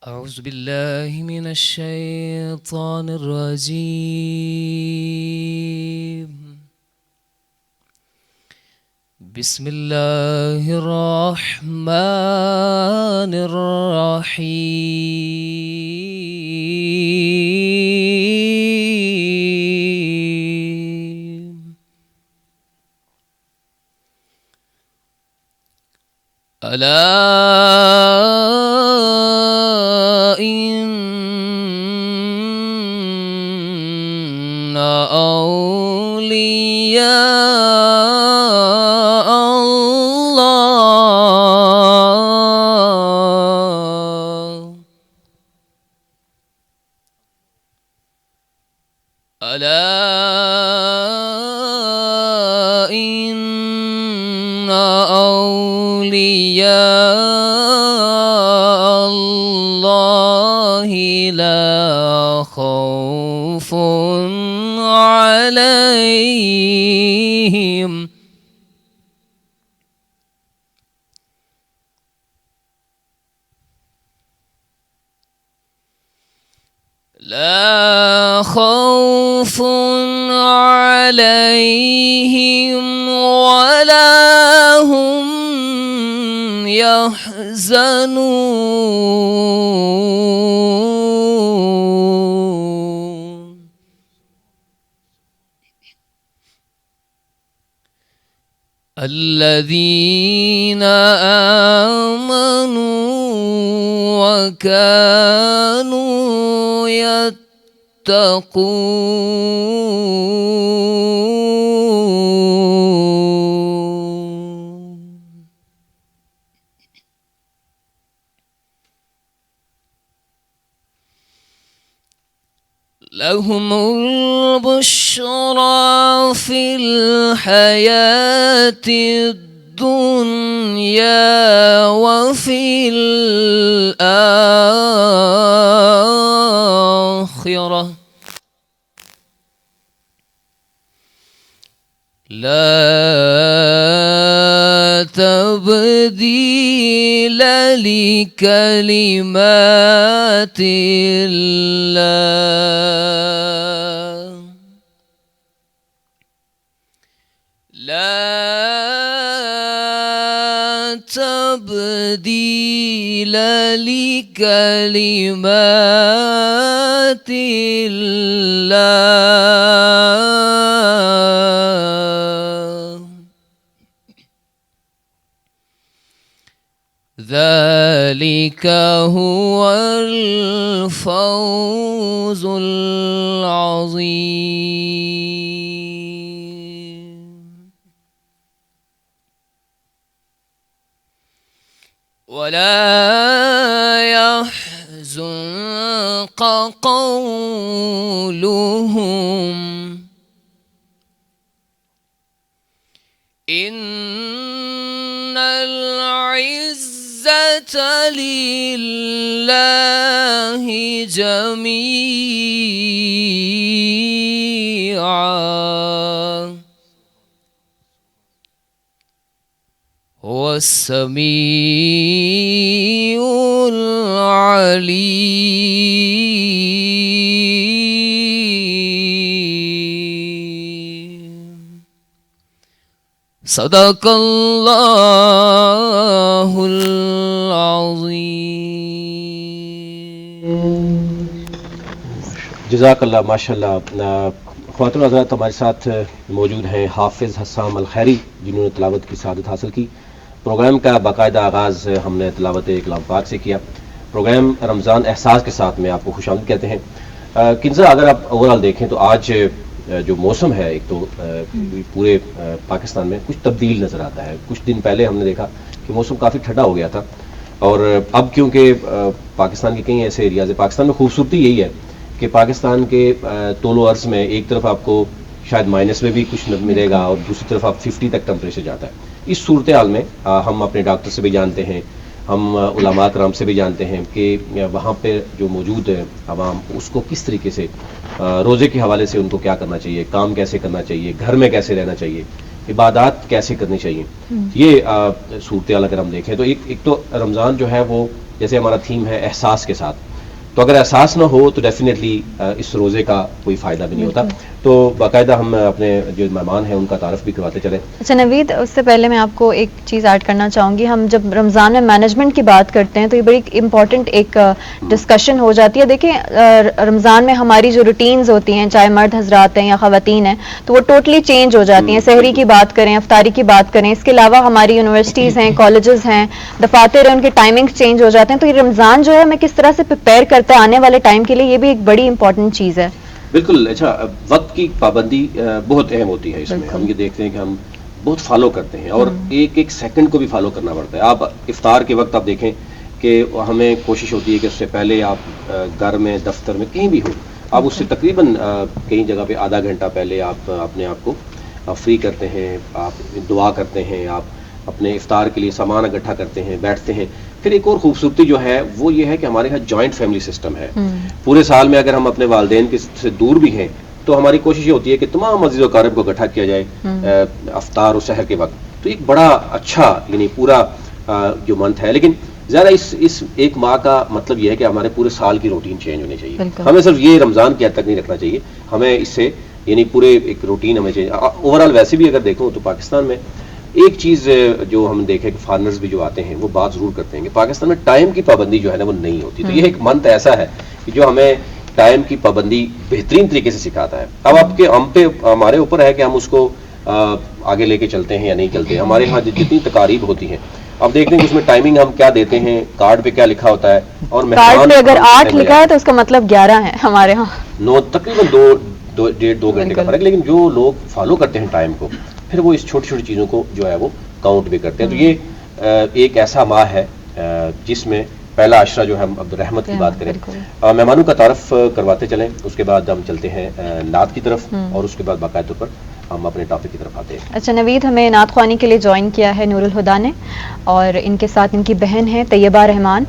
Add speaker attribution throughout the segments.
Speaker 1: أعوذ بالله من الشيطان الرجيم. بسم الله الرحمن الرحيم. ألا إن أولياء الله ألا إن أولياء الله لا خوف عليهم ولا هم يحزنون. الذين آمنوا وكانوا يتقون. لهم البشرى في الحياة الدنيا وفي الآخرة لا تبديل لكلمات الله لا تبديل لكلمات الله ذلك هو الفوز العظيم. ولا يحزنك قولهم إن العزة لله جميعا هو السميع العليم. صدق الله العظيم.
Speaker 2: جزاک اللہ. ماشاء اللہ. خواتین و حضرات، ہمارے ساتھ موجود ہیں حافظ حسام الخیری، جنہوں نے تلاوت کی سعادت حاصل کی. پروگرام کا باقاعدہ آغاز ہم نے تلاوت کلام پاک سے کیا. پروگرام رمضان احساس کے ساتھ میں آپ کو خوش آمدید کہتے ہیں. کنزا، اگر آپ اوورال دیکھیں تو آج جو موسم ہے، ایک تو پورے پاکستان میں کچھ تبدیل نظر آتا ہے. کچھ دن پہلے ہم نے دیکھا کہ موسم کافی ٹھنڈا ہو گیا تھا، اور اب کیونکہ پاکستان کے کئی ایسے ایریاز ہیں. پاکستان میں خوبصورتی یہی ہے کہ پاکستان کے طول و عرض میں ایک طرف آپ کو شاید مائنس میں بھی کچھ ملے گا، اور دوسری طرف آپ 50 تک ٹمپریچر جاتا ہے. اس صورتحال میں ہم اپنے ڈاکٹر سے بھی جانتے ہیں، ہم علماء کرام سے بھی جانتے ہیں کہ وہاں پہ جو موجود ہے عوام، اس کو کس طریقے سے روزے کے حوالے سے ان کو کیا کرنا چاہیے، کام کیسے کرنا چاہیے، گھر میں کیسے رہنا چاہیے، عبادات کیسے کرنی چاہیے. یہ صورتحال اگر ہم دیکھیں تو ایک تو رمضان جو ہے وہ جیسے ہمارا تھیم ہے احساس کے ساتھ, تو اگر احساس نہ ہو تو ڈیفینیٹلی اس روزے کا کوئی فائدہ بھی نہیں ہوتا. تو باقاعدہ ہم اپنے جو مہمان ہیں ان کا تعارف بھی کرواتے چلیں.
Speaker 3: اچھا نوید, اس سے پہلے میں آپ کو ایک چیز ایڈ کرنا چاہوں گی. ہم جب رمضان میں مینجمنٹ کی بات کرتے ہیں تو یہ بڑی امپورٹنٹ ایک ڈسکشن ہو جاتی ہے. دیکھیں رمضان میں ہماری جو روٹینز ہوتی ہیں, چاہے مرد حضرات ہیں یا خواتین ہیں, تو وہ ٹوٹلی چینج ہو جاتی ہیں. سحری کی بات کریں, افطاری کی بات کریں, اس کے علاوہ ہماری یونیورسٹیز ہیں, کالجز ہیں, دفاتر ہیں, ان کے ٹائمنگ چینج ہو جاتے ہیں. تو یہ رمضان جو ہے ہمیں کس طرح سے پریپیئر کرتا ہے آنے والے ٹائم کے لیے, یہ بھی ایک بڑی امپورٹنٹ چیز ہے.
Speaker 2: بالکل. اچھا, وقت کی پابندی بہت اہم ہوتی ہے اس میں. ہم یہ دیکھتے ہیں کہ ہم بہت فالو کرتے ہیں اور ایک ایک سیکنڈ کو بھی فالو کرنا پڑتا ہے. آپ افطار کے وقت آپ دیکھیں کہ ہمیں کوشش ہوتی ہے کہ اس سے پہلے آپ گھر میں, دفتر میں, کہیں بھی ہو, آپ اس سے تقریباً کئی جگہ پہ آدھا گھنٹہ پہلے آپ اپنے آپ کو فری کرتے ہیں, آپ دعا کرتے ہیں, آپ اپنے افطار کے لیے سامان اکٹھا کرتے ہیں, بیٹھتے ہیں. پھر ایک اور خوبصورتی جو ہے وہ یہ ہے کہ ہمارے یہاں جوائنٹ فیملی سسٹم ہے. پورے سال میں اگر ہم اپنے والدین سے دور بھی ہیں تو ہماری کوشش یہ ہوتی ہے کہ تمام عزیز و اقارب کو اکٹھا کیا جائے افطار و سحر کے وقت. تو ایک بڑا اچھا یعنی پورا جو منتھ ہے. لیکن زیادہ اس ایک ماہ کا مطلب یہ ہے کہ ہمارے پورے سال کی روٹین چینج ہونی چاہیے. ہمیں صرف یہ رمضان کی حد تک نہیں رکھنا چاہیے, ہمیں اس سے یعنی پورے ایک روٹین ہمیں چاہیے. اوور آل ویسے بھی اگر دیکھوں تو پاکستان میں ایک چیز جو ہم دیکھیں کہ فارنرز بھی جو آتے ہیں وہ بات ضرور کرتے ہیں کہ پاکستان میں ٹائم کی پابندی جو ہے نا وہ نہیں ہوتی. تو یہ ایک منتھ ایسا ہے کہ جو ہمیں ٹائم کی پابندی بہترین طریقے سے سکھاتا ہے. اب ہم پہ ہمارے اوپر ہے کہ ہم اس کو آگے لے کے چلتے ہیں یا نہیں چلتے. ہمارے ہاں جتنی تقاریب ہوتی ہیں اب دیکھتے ہیں کہ اس میں ٹائمنگ ہم کیا دیتے ہیں, کارڈ پہ کیا لکھا ہوتا ہے, اور
Speaker 3: کارڈ پہ اگر 8 لکھا ہے تو اس کا مطلب 11 ہے ہمارے ہاں.
Speaker 2: تقریباً 2 گھنٹے کا فرق. لیکن جو لوگ فالو کرتے ہیں ٹائم کو, پھر وہ اس چھوٹی چھوٹی چیزوں کو جو ہے وہ کاؤنٹ بھی کرتے ہیں. تو یہ ایک ایسا ماہ ہے جس میں پہلا عشرہ جو ہے ہم عبد الرحمت کی بات کریں, مہمانوں کا تعارف کرواتے چلیں, اس کے بعد ہم چلتے ہیں نعت کی طرف, اور اس کے بعد باقاعدہ طور پر ہم اپنے ٹاپک کی طرف آتے ہیں.
Speaker 3: اچھا نوید, ہمیں نعت خوانی کے لیے جوائن کیا ہے نور الہدا نے, اور ان کے ساتھ ان کی بہن ہے طیبہ رحمان.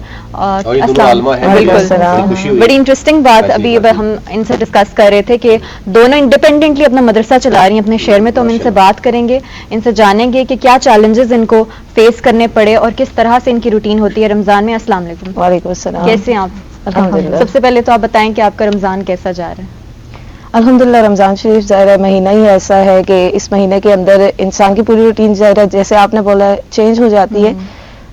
Speaker 3: بالکل, بڑی انٹرسٹنگ بات ابھی ہم ان سے ڈسکس کر رہے تھے کہ دونوں انڈیپینڈنٹلی اپنا مدرسہ چلا رہی ہیں اپنے شہر میں. تو ہم ان سے بات کریں گے, ان سے جانیں گے کہ کیا چیلنجز ان کو فیس کرنے پڑے اور کس طرح سے ان کی روٹین ہوتی ہے رمضان میں. السلام علیکم.
Speaker 4: وعلیکم السلام.
Speaker 3: کیسے ہیں آپ؟
Speaker 4: الحمدللہ.
Speaker 3: سب سے پہلے تو آپ بتائیں کہ آپ کا رمضان کیسا جا رہا ہے؟
Speaker 4: الحمدللہ رمضان شریف ظاہر مہینہ ہی ایسا ہے کہ اس مہینے کے اندر انسان کی پوری روٹین ظاہر جیسے آپ نے بولا چینج ہو جاتی ہے.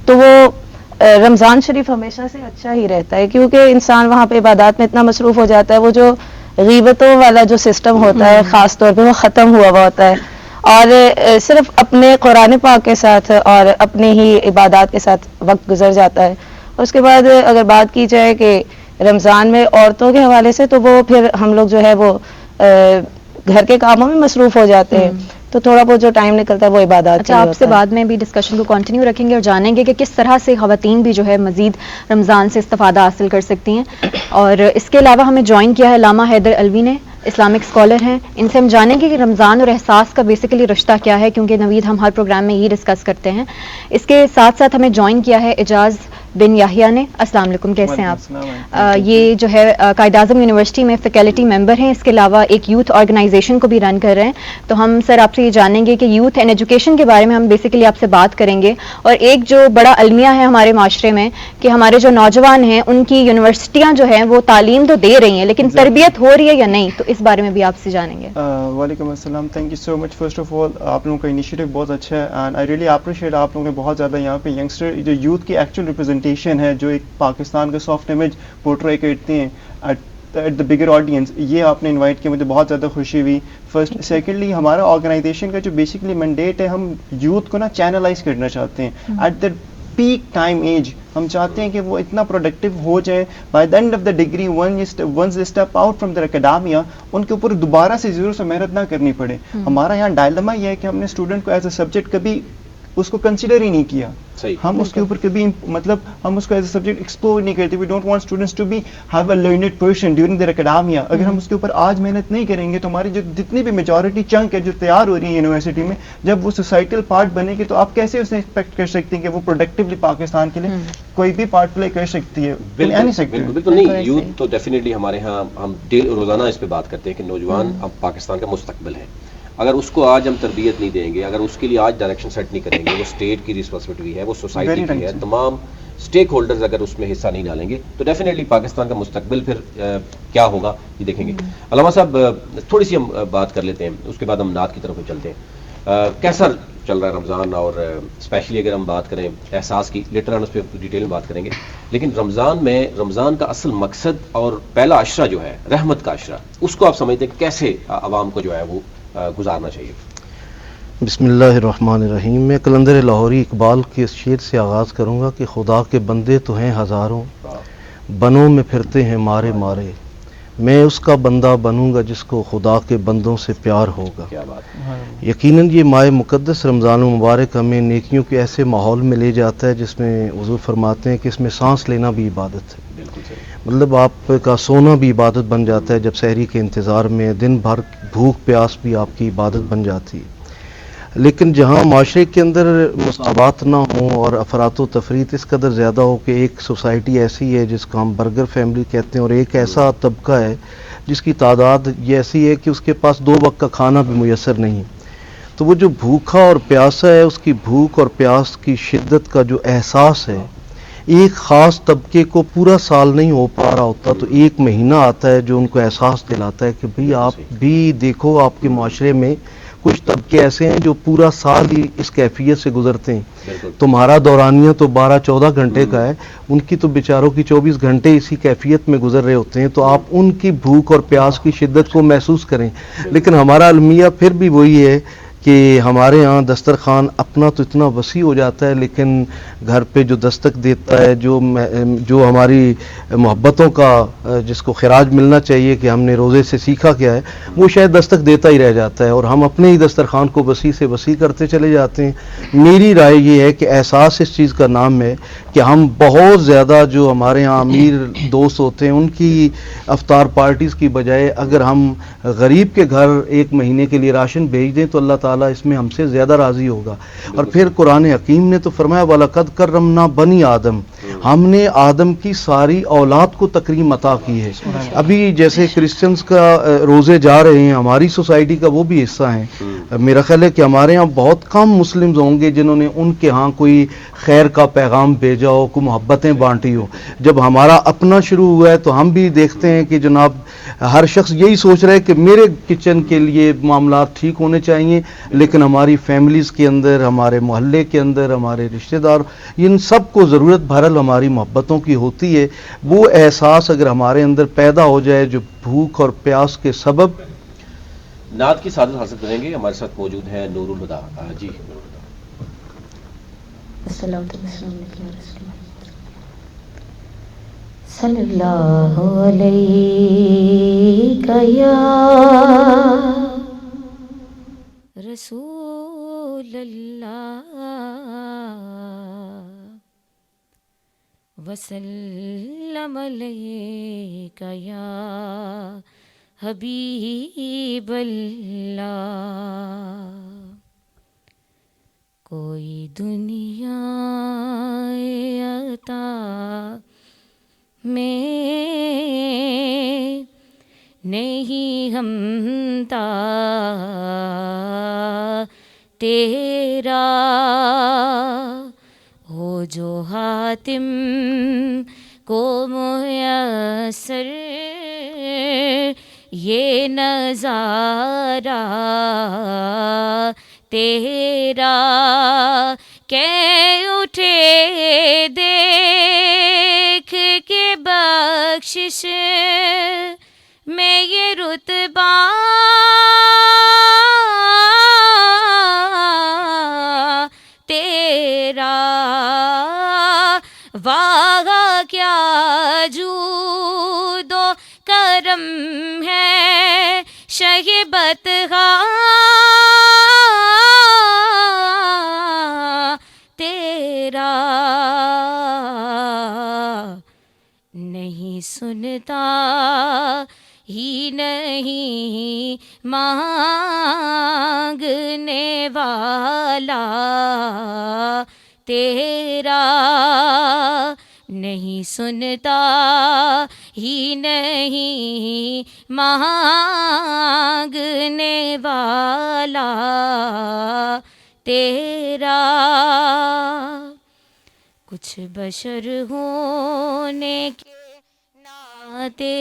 Speaker 4: تو وہ رمضان شریف ہمیشہ سے اچھا ہی رہتا ہے کیونکہ انسان وہاں پہ عبادات میں اتنا مصروف ہو جاتا ہے. وہ جو غیبتوں والا جو سسٹم ہوتا ہے خاص طور پہ وہ ختم ہوا ہوتا ہے, اور صرف اپنے قرآن پاک کے ساتھ اور اپنے ہی عبادات کے ساتھ وقت گزر جاتا ہے. اور اس کے بعد اگر بات کی جائے کہ رمضان میں عورتوں کے حوالے سے, تو وہ پھر ہم لوگ جو ہے وہ گھر کے کاموں میں مصروف ہو جاتے ہیں, تو تھوڑا بہت جو ٹائم نکلتا ہے وہ عبادات.
Speaker 3: اچھا, آپ سے بعد میں بھی ڈسکشن کو کنٹینیو رکھیں گے اور جانیں گے کہ کس طرح سے خواتین بھی جو ہے مزید رمضان سے استفادہ حاصل کر سکتی ہیں. اور اس کے علاوہ ہمیں جوائن کیا ہے علامہ حیدر علوی نے, اسلامک اسکالر ہیں. ان سے ہم جانیں گے کہ رمضان اور احساس کا بیسیکلی رشتہ کیا ہے, کیونکہ نوید ہم ہر پروگرام میں یہی ڈسکس کرتے ہیں. اس کے ساتھ ساتھ ہمیں جوائن کیا ہے اعجاز بن یاحیہ نے. السلام علیکم, کیسے ہیں آپ؟ یہ جو ہے قائد اعظم یونیورسٹی میں فیکلٹی ممبر ہیں, اس کے علاوہ ایک یوتھ آرگنائزیشن کو بھی رن کر رہے ہیں. تو ہم سر آپ سے یہ جانیں گے کہ یوتھ اینڈ ایجوکیشن کے بارے میں ہم بیسیکلی آپ سے بات کریں گے, اور ایک جو بڑا المیہ ہے ہمارے معاشرے میں کہ ہمارے جو نوجوان ہیں ان کی یونیورسٹیاں جو ہیں وہ تعلیم تو دے رہی ہیں لیکن تربیت ہو رہی ہے یا نہیں, تو اس بارے میں بھی آپ سے جانیں گے.
Speaker 5: وعلیکم السلام. Thank you so much. First of all آپ لوگوں کا انیشیٹو بہت اچھا ہے, اینڈ آئی ریئلی اپریشیٹ آپ لوگوں نے بہت زیادہ یہاں پہ ینگسٹر جو یوتھ کی ایکچوئل ریپرزنٹیشن ہے, جو ایک پاکستان کا سافٹ امیج پورٹرے کرتے ہیں ایٹ دا بگر آڈینس, یہ آپ نے انوائٹ کیا, مجھے بہت زیادہ خوشی ہوئی. فرسٹ. سیکنڈلی ہمارا آرگنائزیشن کا جو بیسکلی مینڈیٹ ہے, ہم یوتھ کو نا چینلائز کرنا چاہتے ہیں at the peak time age. ہم چاہتے ہیں کہ وہ اتنا پروڈکٹیو ہو جائیں by the end of the degree, once they step out from the academia, ان کے اوپر دوبارہ سے زیرو سے محنت نہ کرنی پڑے. ہمارا یہاں ڈائلما یہ ہے کہ ہم نے اسٹوڈنٹ کو ایز اے سبجیکٹ کبھی اس کو کنسیڈر ہی نہیں کیا. ہم اس کے اوپر کبھی مطلب ہم اس کو ایز اے سبجیکٹ ایکسپلور نہیں کرتے. We don't want students to be have a learned person during their academia. اگر ہم اس کے اوپر آج محنت نہیں کریں گے تو ہماری جو جتنی بھی میجورٹی چنک ہے جو تیار ہو رہی ہے یونیورسٹی میں, جب وہ سوسائٹل پارٹ بنے گی تو آپ کیسے اسے ایکسپیکٹ کر سکتے ہیں کہ وہ پروڈکٹیولی پاکستان کے لیے کوئی بھی پارٹ پلے کر سکتی ہے.
Speaker 2: بالکل نہیں. یوتھ تو ڈیفینیٹلی ہمارے ہاں ہم روزانہ اس پہ بات کرتے ہیں کہ نوجوان اب پاکستان کا مستقبل ہے. اگر اس کو آج ہم تربیت نہیں دیں گے, اگر اس کے لیے آج ڈائریکشن سیٹ نہیں کریں گے, وہ اسٹیٹ کی رسپانسبلٹی ہے, وہ سوسائٹی کی ہے, تمام اسٹیک ہولڈرز اگر اس میں حصہ نہیں ڈالیں گے تو ڈیفینیٹلی پاکستان کا مستقبل پھر کیا ہوگا یہ دیکھیں گے. علامہ صاحب تھوڑی سی ہم بات کر لیتے ہیں, اس کے بعد ہم نعت کی طرف چلتے ہیں. کیسا چل رہا ہے رمضان, اور اسپیشلی اگر ہم بات کریں احساس کی, لیٹر آن اس پہ ڈیٹیل میں بات کریں گے, لیکن رمضان کا اصل مقصد اور پہلا عشرہ جو ہے رحمت کا عشرہ, اس کو آپ سمجھتے ہیں کیسے عوام کو جو ہے وہ گزارنا چاہیے؟
Speaker 6: بسم اللہ الرحمن الرحیم. میں قلندر لاہوری اقبال کے اس شعر سے آغاز کروں گا کہ خدا کے بندے تو ہیں ہزاروں, بنوں میں پھرتے ہیں مارے مارے, میں اس کا بندہ بنوں گا جس کو خدا کے بندوں سے پیار ہوگا.
Speaker 2: کیا بات.
Speaker 6: یقیناً یہ ماہ مقدس رمضان المبارک ہمیں نیکیوں کے ایسے ماحول میں لے جاتا ہے جس میں حضور فرماتے ہیں کہ اس میں سانس لینا بھی عبادت ہے.
Speaker 2: بالکل صحیح.
Speaker 6: مطلب آپ کا سونا بھی عبادت بن جاتا ہے جب سحری کے انتظار میں, دن بھر بھوک پیاس بھی آپ کی عبادت بن جاتی ہے. لیکن جہاں معاشرے کے اندر مساوات نہ ہوں اور افراط و تفریط اس قدر زیادہ ہو کہ ایک سوسائٹی ایسی ہے جس کو ہم برگر فیملی کہتے ہیں, اور ایک ایسا طبقہ ہے جس کی تعداد یہ ایسی ہے کہ اس کے پاس 2 وقت کا کھانا بھی میسر نہیں, تو وہ جو بھوکا اور پیاسا ہے اس کی بھوک اور پیاس کی شدت کا جو احساس ہے ایک خاص طبقے کو پورا سال نہیں ہو پا رہا ہوتا, تو ایک مہینہ آتا ہے جو ان کو احساس دلاتا ہے کہ بھئی آپ بھی دیکھو آپ کے معاشرے میں کچھ طبقے ایسے ہیں جو پورا سال ہی اس کیفیت سے گزرتے ہیں. تمہارا دورانیہ تو 12-14 گھنٹے کا ہے, ان کی تو بیچاروں کی 24 گھنٹے اسی کیفیت میں گزر رہے ہوتے ہیں, تو آپ ان کی بھوک اور پیاس کی شدت کو محسوس کریں. لیکن ہمارا المیہ پھر بھی وہی ہے کہ ہمارے ہاں دسترخوان اپنا تو اتنا وسیع ہو جاتا ہے, لیکن گھر پہ جو دستک دیتا ہے, جو ہماری محبتوں کا جس کو خراج ملنا چاہیے کہ ہم نے روزے سے سیکھا کیا ہے, وہ شاید دستک دیتا ہی رہ جاتا ہے, اور ہم اپنے ہی دسترخوان کو وسیع سے وسیع کرتے چلے جاتے ہیں. میری رائے یہ ہے کہ احساس اس چیز کا نام ہے کہ ہم بہت زیادہ جو ہمارے ہاں امیر دوست ہوتے ہیں ان کی افطار پارٹیز کی بجائے اگر ہم غریب کے گھر 1 مہینے کے لیے راشن بھیج دیں تو اللہ تعالیٰ اس میں ہم سے زیادہ راضی ہوگا. اور پھر قرآن حکیم نے تو فرمایا وَلَقَدْ كَرَّمْنَا بَنِي آدم, ہم نے آدم کی ساری اولاد کو تکریم عطا کی ہے. ابھی جیسے کرسچنز کا روزے جا رہے ہیں, ہماری سوسائٹی کا وہ بھی حصہ ہیں. میرا خیال ہے کہ ہمارے ہاں بہت کم مسلمز ہوں گے جنہوں نے ان کے ہاں کوئی خیر کا پیغام بھیجا ہو, کوئی محبتیں بانٹی ہو. جب ہمارا اپنا شروع ہوا ہے تو ہم بھی دیکھتے ہیں کہ جناب ہر شخص یہی سوچ رہا ہے کہ میرے کچن کے لیے معاملات ٹھیک ہونے چاہیے, لیکن ہماری فیملیز کے اندر, ہمارے محلے کے اندر, ہمارے رشتہ دار, ان سب کو ضرورت بہرحال ہماری محبتوں کی ہوتی ہے. وہ احساس اگر ہمارے اندر پیدا ہو جائے جو بھوک اور پیاس کے سبب.
Speaker 2: نعت کی سعادت حاصل کریں گے. ہمارے ساتھ موجود ہیں نور الہدا جی.
Speaker 7: صلی اللہ علیہ یا رسول اللہ وسلم علیہ یا حبیب اللہ. کوئی دنیا عطا میں نہیں ہمتا تیرا, ہو جو حاتم کو میسر یہ نظارہ تیرا, کہ اٹھے دیکھ کے بخشش میں یہ رتبہ تیرا, واہ کیا جود و کرم ہے شہبت تیرا, نہیں سنتا ہی نہیں مانگنے والا تیرا, نہیں سنتا ہی نہیں مانگنے والا تیرا. کچھ بشر ہونے کے ناطے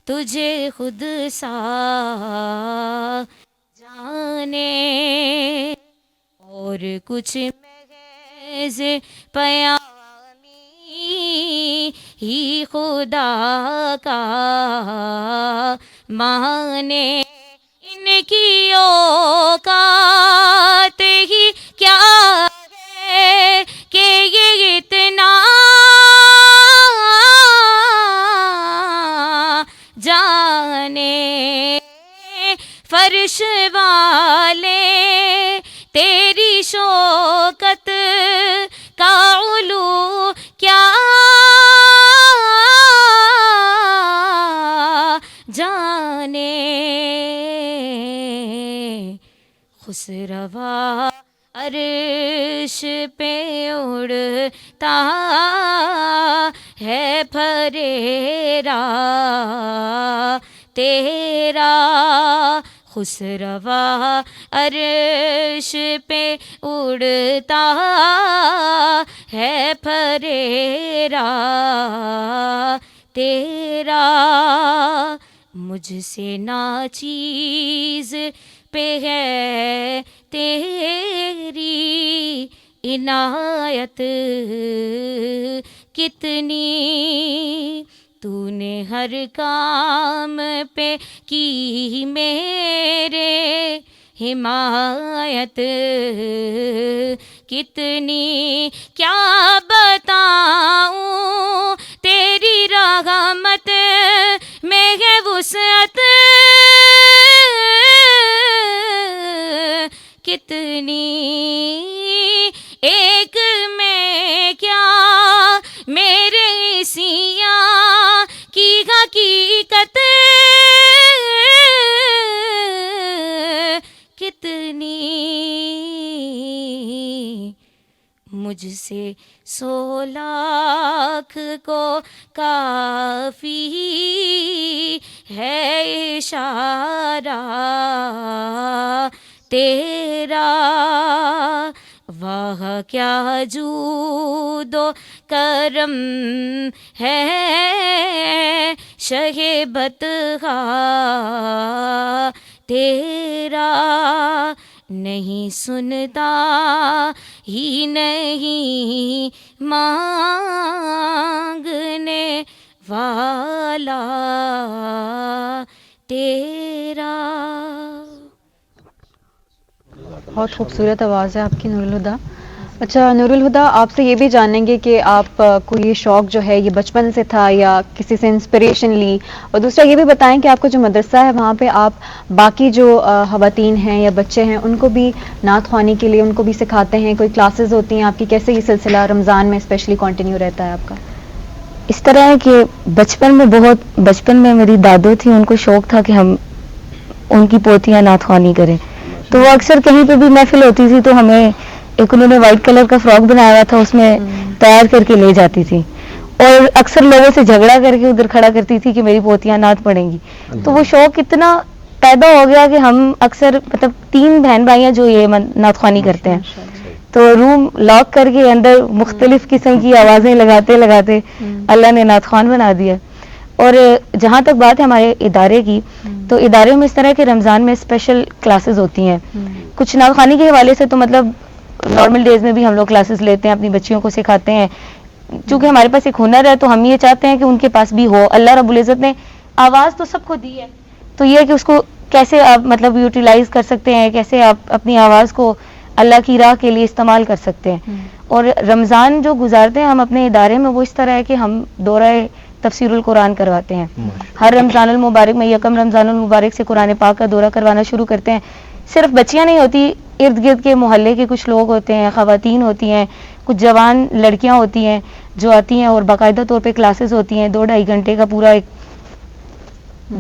Speaker 7: تجھے خود سا جانے، اور کچھ محض پیامی ہی خدا کا مانے، ان کی اوقات ہی کیا ہے کہ یہ اتنا جانے، فرش والے تیری شوکت کا علو کیا جانے، خسروا عرش پہ اڑتا ہے پھریرا تیرا، خسروا عرش پہ اڑتا ہے پھریرا تیرا، مجھ سے ناچیز پہ ہے تیری عنایت کتنی، تو نے ہر کام پہ کی میرے حمایت کتنی، کیا بتاؤں تیری رحمت میں ہے وسعت کتنی، ایک میں کیا میرے سیاں کی حقیقت کتنی، مجھ سے 100 لاکھ کو کافی ہے اشارہ تیرا، واہ کیا جود و کرم ہے شہ بطحا تیرا، نہیں سنتا ہی نہیں مانگنے والا تیرا۔
Speaker 3: بہت خوبصورت آواز ہے آپ کی نور الہدیٰ۔ اچھا نور الہدیٰ، آپ سے یہ بھی جانیں گے کہ آپ کو یہ شوق جو ہے یہ بچپن سے تھا یا کسی سے انسپریشن لی، اور دوسرا یہ بھی بتائیں کہ آپ کا جو مدرسہ ہے وہاں پہ آپ باقی جو خواتین ہیں یا بچے ہیں ان کو بھی نعت خوانی کے لیے ان کو بھی سکھاتے ہیں، کوئی کلاسز ہوتی ہیں آپ کی؟ کیسے یہ سلسلہ رمضان میں اسپیشلی کنٹینیو رہتا ہے آپ کا؟
Speaker 4: اس طرح ہے کہ بچپن میں میری دادو تھی، ان کو شوق تھا کہ ہم ان کی پوتیاں نعت خوانی کریں، تو وہ اکثر کہیں پہ بھی محفل ہوتی تھی تو ہمیں ایک انہوں نے وائٹ کلر کا فراک بنایا ہوا تھا، اس میں تیار کر کے لے جاتی تھی، اور اکثر لوگوں سے جھگڑا کر کے ادھر کھڑا کرتی تھی کہ میری پوتیاں نعت پڑھیں گی، تو وہ شوق اتنا پیدا ہو گیا کہ ہم اکثر مطلب 3 بہن بھائیاں جو یہ نعت خوانی کرتے ہیں، تو روم لاک کر کے اندر مختلف قسم کی آوازیں لگاتے لگاتے اللہ نے نعت خوان بنا دیا۔ اور جہاں تک بات ہے ہمارے ادارے کی، تو ادارے میں اس طرح کے رمضان میں اسپیشل کلاسز ہوتی ہیں، کچھ نعت خوانی کے حوالے سے تو مطلب نارمل ڈیز میں بھی ہم لوگ کلاسز لیتے ہیں، اپنی بچیوں کو سکھاتے ہیں، چونکہ ہمارے پاس ایک ہنر ہے تو ہم یہ چاہتے ہیں کہ ان کے پاس بھی ہو۔ اللہ رب العزت نے آواز تو سب کو دی ہے، تو یہ ہے کہ اس کو کیسے آپ مطلب یوٹیلائز کر سکتے ہیں، کیسے آپ اپنی آواز کو اللہ کی راہ کے لیے استعمال کر سکتے ہیں۔ اور رمضان جو گزارتے ہیں ہم اپنے ادارے میں وہ اس طرح ہے کہ ہم دورہ تفسیر القرآن کرواتے ہیں، ہر رمضان المبارک میں، یکم رمضان المبارک سے قرآن پاک کا دورہ کروانا شروع کرتے ہیں۔ صرف بچیاں نہیں ہوتی، ارد گرد کے محلے کے کچھ لوگ ہوتے ہیں، خواتین ہوتی ہیں، کچھ جوان لڑکیاں ہوتی ہیں جو آتی ہیں، اور باقاعدہ طور پہ کلاسز ہوتی ہیں، 2-2.5 گھنٹے کا پورا ایک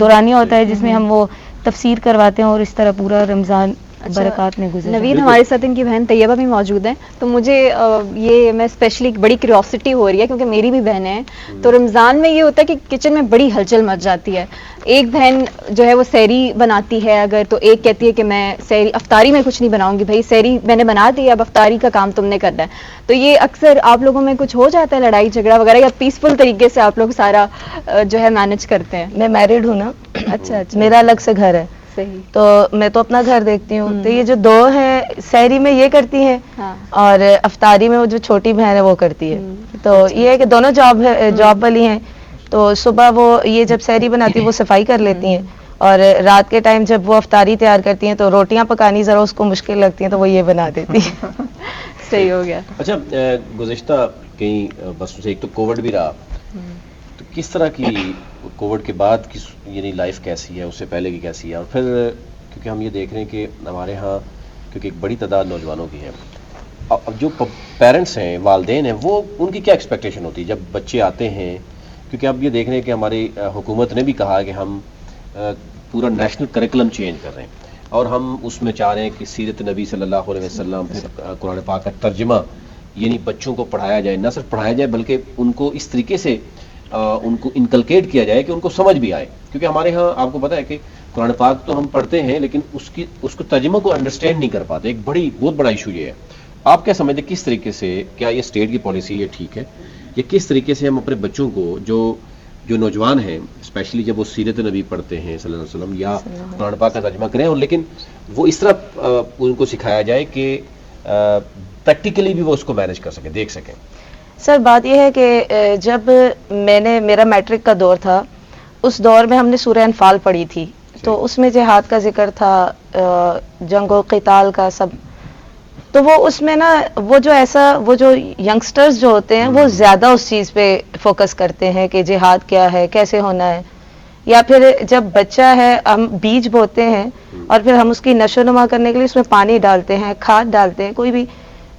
Speaker 4: دورانیہ ہوتا ہے جس میں ہم وہ تفسیر کرواتے ہیں، اور اس طرح پورا رمضان برکات میں گزر
Speaker 3: نوید ہمارے ساتھ ان کی بہن طیبہ بھی موجود ہیں. تو مجھے یہ میں اسپیشلی بڑی کیوریوسٹی ہو رہی ہے کیونکہ میری بھی بہنیں ہیں. تو رمضان میں یہ ہوتا ہے کہ کچن میں بڑی ہلچل مچ جاتی ہے. ایک بہن جو ہے وہ سحری بناتی ہے اگر، تو ایک کہتی ہے کہ میں سحری افطاری میں کچھ نہیں بناؤں گی، بھائی سحری میں نے بنا دی، اب افطاری کا کام تم نے کرنا ہے. تو یہ اکثر آپ لوگوں میں کچھ ہو جاتا ہے لڑائی جھگڑا وغیرہ، یا پیسفل طریقے سے آپ لوگ سارا جو ہے مینج کرتے ہیں؟
Speaker 4: میں میرڈ ہوں نا.
Speaker 3: اچھا
Speaker 4: میرا الگ سے گھر ہے،
Speaker 3: صحیح.
Speaker 4: تو میں تو اپنا گھر دیکھتی ہوں. تو یہ جو دو ہیں سحری میں یہ کرتی ہیں
Speaker 3: ہاں.
Speaker 4: اور افطاری میں وہ جو چھوٹی بہن ہے وہ کرتی ہے. تو یہ ہے کہ دونوں جاب والی ہیں. تو صبح وہ یہ جب سحری بناتی ہے وہ صفائی کر لیتی ہیں، اور رات کے ٹائم جب وہ افطاری تیار کرتی ہیں تو روٹیاں پکانی ذرا اس کو مشکل لگتی ہیں تو وہ یہ بنا دیتی ہیں.
Speaker 3: صحیح ہو گیا.
Speaker 2: اچھا، گزشتہ کئی برسوں سے ایک تو کووڈ بھی رہا، تو کس طرح کی کووڈ کے بعد کی یعنی لائف کیسی ہے، اس سے پہلے کی کیسی ہے؟ اور پھر کیونکہ ہم یہ دیکھ رہے ہیں کہ ہمارے ہاں کیونکہ ایک بڑی تعداد نوجوانوں کی ہے، اب جو پیرنٹس ہیں، والدین ہیں، وہ ان کی کیا ایکسپیکٹیشن ہوتی ہے جب بچے آتے ہیں؟ کیونکہ اب یہ دیکھ رہے ہیں کہ ہماری حکومت نے بھی کہا کہ ہم پورا نیشنل کریکولم چینج کر رہے ہیں، اور ہم اس میں چاہ رہے ہیں کہ سیرت نبی صلی اللہ علیہ وسلم، پھر قرآن پاک کا ترجمہ، یعنی بچوں کو پڑھایا جائے، نہ صرف پڑھایا جائے بلکہ ان کو اس طریقے سے ان کو انکلکیٹ کیا جائے کہ ان کو سمجھ بھی آئے. کیونکہ ہمارے ہاں آپ کو پتہ ہے کہ قرآن پاک تو ہم پڑھتے ہیں لیکن اس کو ترجمہ کو انڈرسٹینڈ نہیں کر پاتے. ایک بہت بڑا ایشو یہ ہے. آپ کیا سمجھتے ہیں کس طریقے سے، کیا یہ اسٹیٹ کی پالیسی یہ ٹھیک ہے، یا کس طریقے سے ہم اپنے بچوں کو جو نوجوان ہیں اسپیشلی جب وہ سیرت نبی پڑھتے ہیں صلی اللہ علیہ وسلم یا قرآن پاک کا ترجمہ کریں، اور لیکن وہ اس طرح ان کو سکھایا جائے کہ پریکٹیکلی بھی وہ اس کو مینج کر سکیں، دیکھ سکیں؟
Speaker 4: سر بات یہ ہے کہ جب میرا میٹرک کا دور تھا، اس دور میں ہم نے سورہ انفال پڑھی تھی، تو اس میں جہاد کا ذکر تھا، جنگ و قتال کا سب. تو وہ اس میں نا وہ جو ینگسٹرز جو ہوتے ہیں وہ زیادہ اس چیز پہ فوکس کرتے ہیں کہ جہاد کیا ہے، کیسے ہونا ہے. یا پھر جب بچہ ہے ہم بیج بوتے ہیں اور پھر ہم اس کی نشو نما کرنے کے لیے اس میں پانی ڈالتے ہیں، کھاد ڈالتے ہیں کوئی بھی.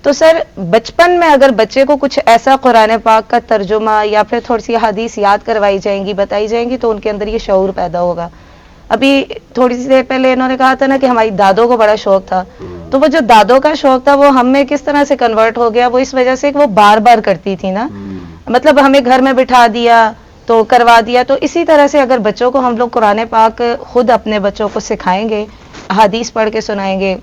Speaker 4: تو سر بچپن میں اگر بچے کو کچھ ایسا قرآن پاک کا ترجمہ یا پھر تھوڑی سی حدیث یاد کروائی جائیں گی، بتائی جائیں گی، تو ان کے اندر یہ شعور پیدا ہوگا. ابھی تھوڑی سی دیر پہلے انہوں نے کہا تھا نا کہ ہماری دادوں کو بڑا شوق تھا، تو وہ جو دادوں کا شوق تھا وہ ہم میں کس طرح سے کنورٹ ہو گیا، وہ اس وجہ سے کہ وہ بار بار کرتی تھی نا. مطلب ہمیں گھر میں بٹھا دیا تو کروا دیا. تو اسی طرح سے اگر بچوں کو ہم لوگ قرآن پاک خود اپنے بچوں کو سکھائیں گے، حدیث پڑھ کے سنائیں گے،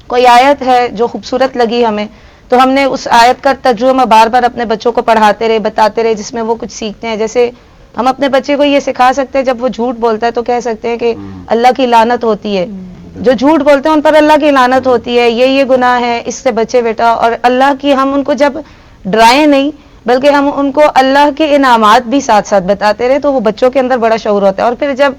Speaker 4: کوئی آیت ہے جو خوبصورت لگی ہمیں تو ہم نے اس آیت کا ترجمہ بار بار اپنے بچوں کو پڑھاتے رہے، بتاتے رہے، جس میں وہ کچھ سیکھتے ہیں. جیسے ہم اپنے بچے کو یہ سکھا سکتے ہیں جب وہ جھوٹ بولتا ہے تو کہہ سکتے ہیں کہ اللہ کی لعنت ہوتی ہے، جو جھوٹ بولتے ہیں ان پر اللہ کی لعنت ہوتی ہے، یہ گناہ ہے، اس سے بچے بیٹا. اور اللہ کی ہم ان کو جب ڈرائیں نہیں بلکہ ہم ان کو اللہ کے انعامات بھی ساتھ ساتھ بتاتے رہے تو وہ بچوں کے اندر بڑا شعور ہوتا ہے. اور پھر جب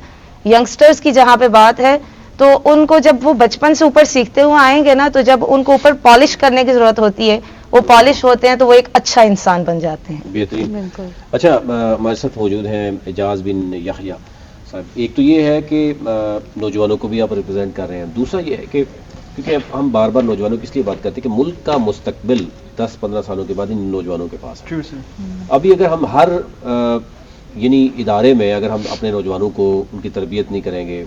Speaker 4: ینگسٹرز کی جہاں پہ بات ہے تو ان کو جب وہ بچپن سے اوپر سیکھتے ہوئے آئیں گے نا، تو جب ان کو اوپر پالش کرنے کی ضرورت ہوتی ہے وہ پالش ہوتے ہیں تو وہ ایک اچھا انسان بن جاتے ہیں.
Speaker 2: بہترین. اچھا، ہمارے ساتھ موجود ہیں اعجاز بن یحییٰ صاحب. ایک تو یہ ہے کہ نوجوانوں کو بھی آپ ریپرزینٹ کر رہے ہیں، دوسرا یہ ہے کہ کیونکہ ہم بار بار نوجوانوں کی اس لیے بات کرتے ہیں کہ ملک کا مستقبل 10-15 سالوں کے بعد ان نوجوانوں کے پاس ہے. ابھی اگر ہم ہر یعنی ادارے میں اگر ہم اپنے نوجوانوں کو ان کی تربیت نہیں کریں گے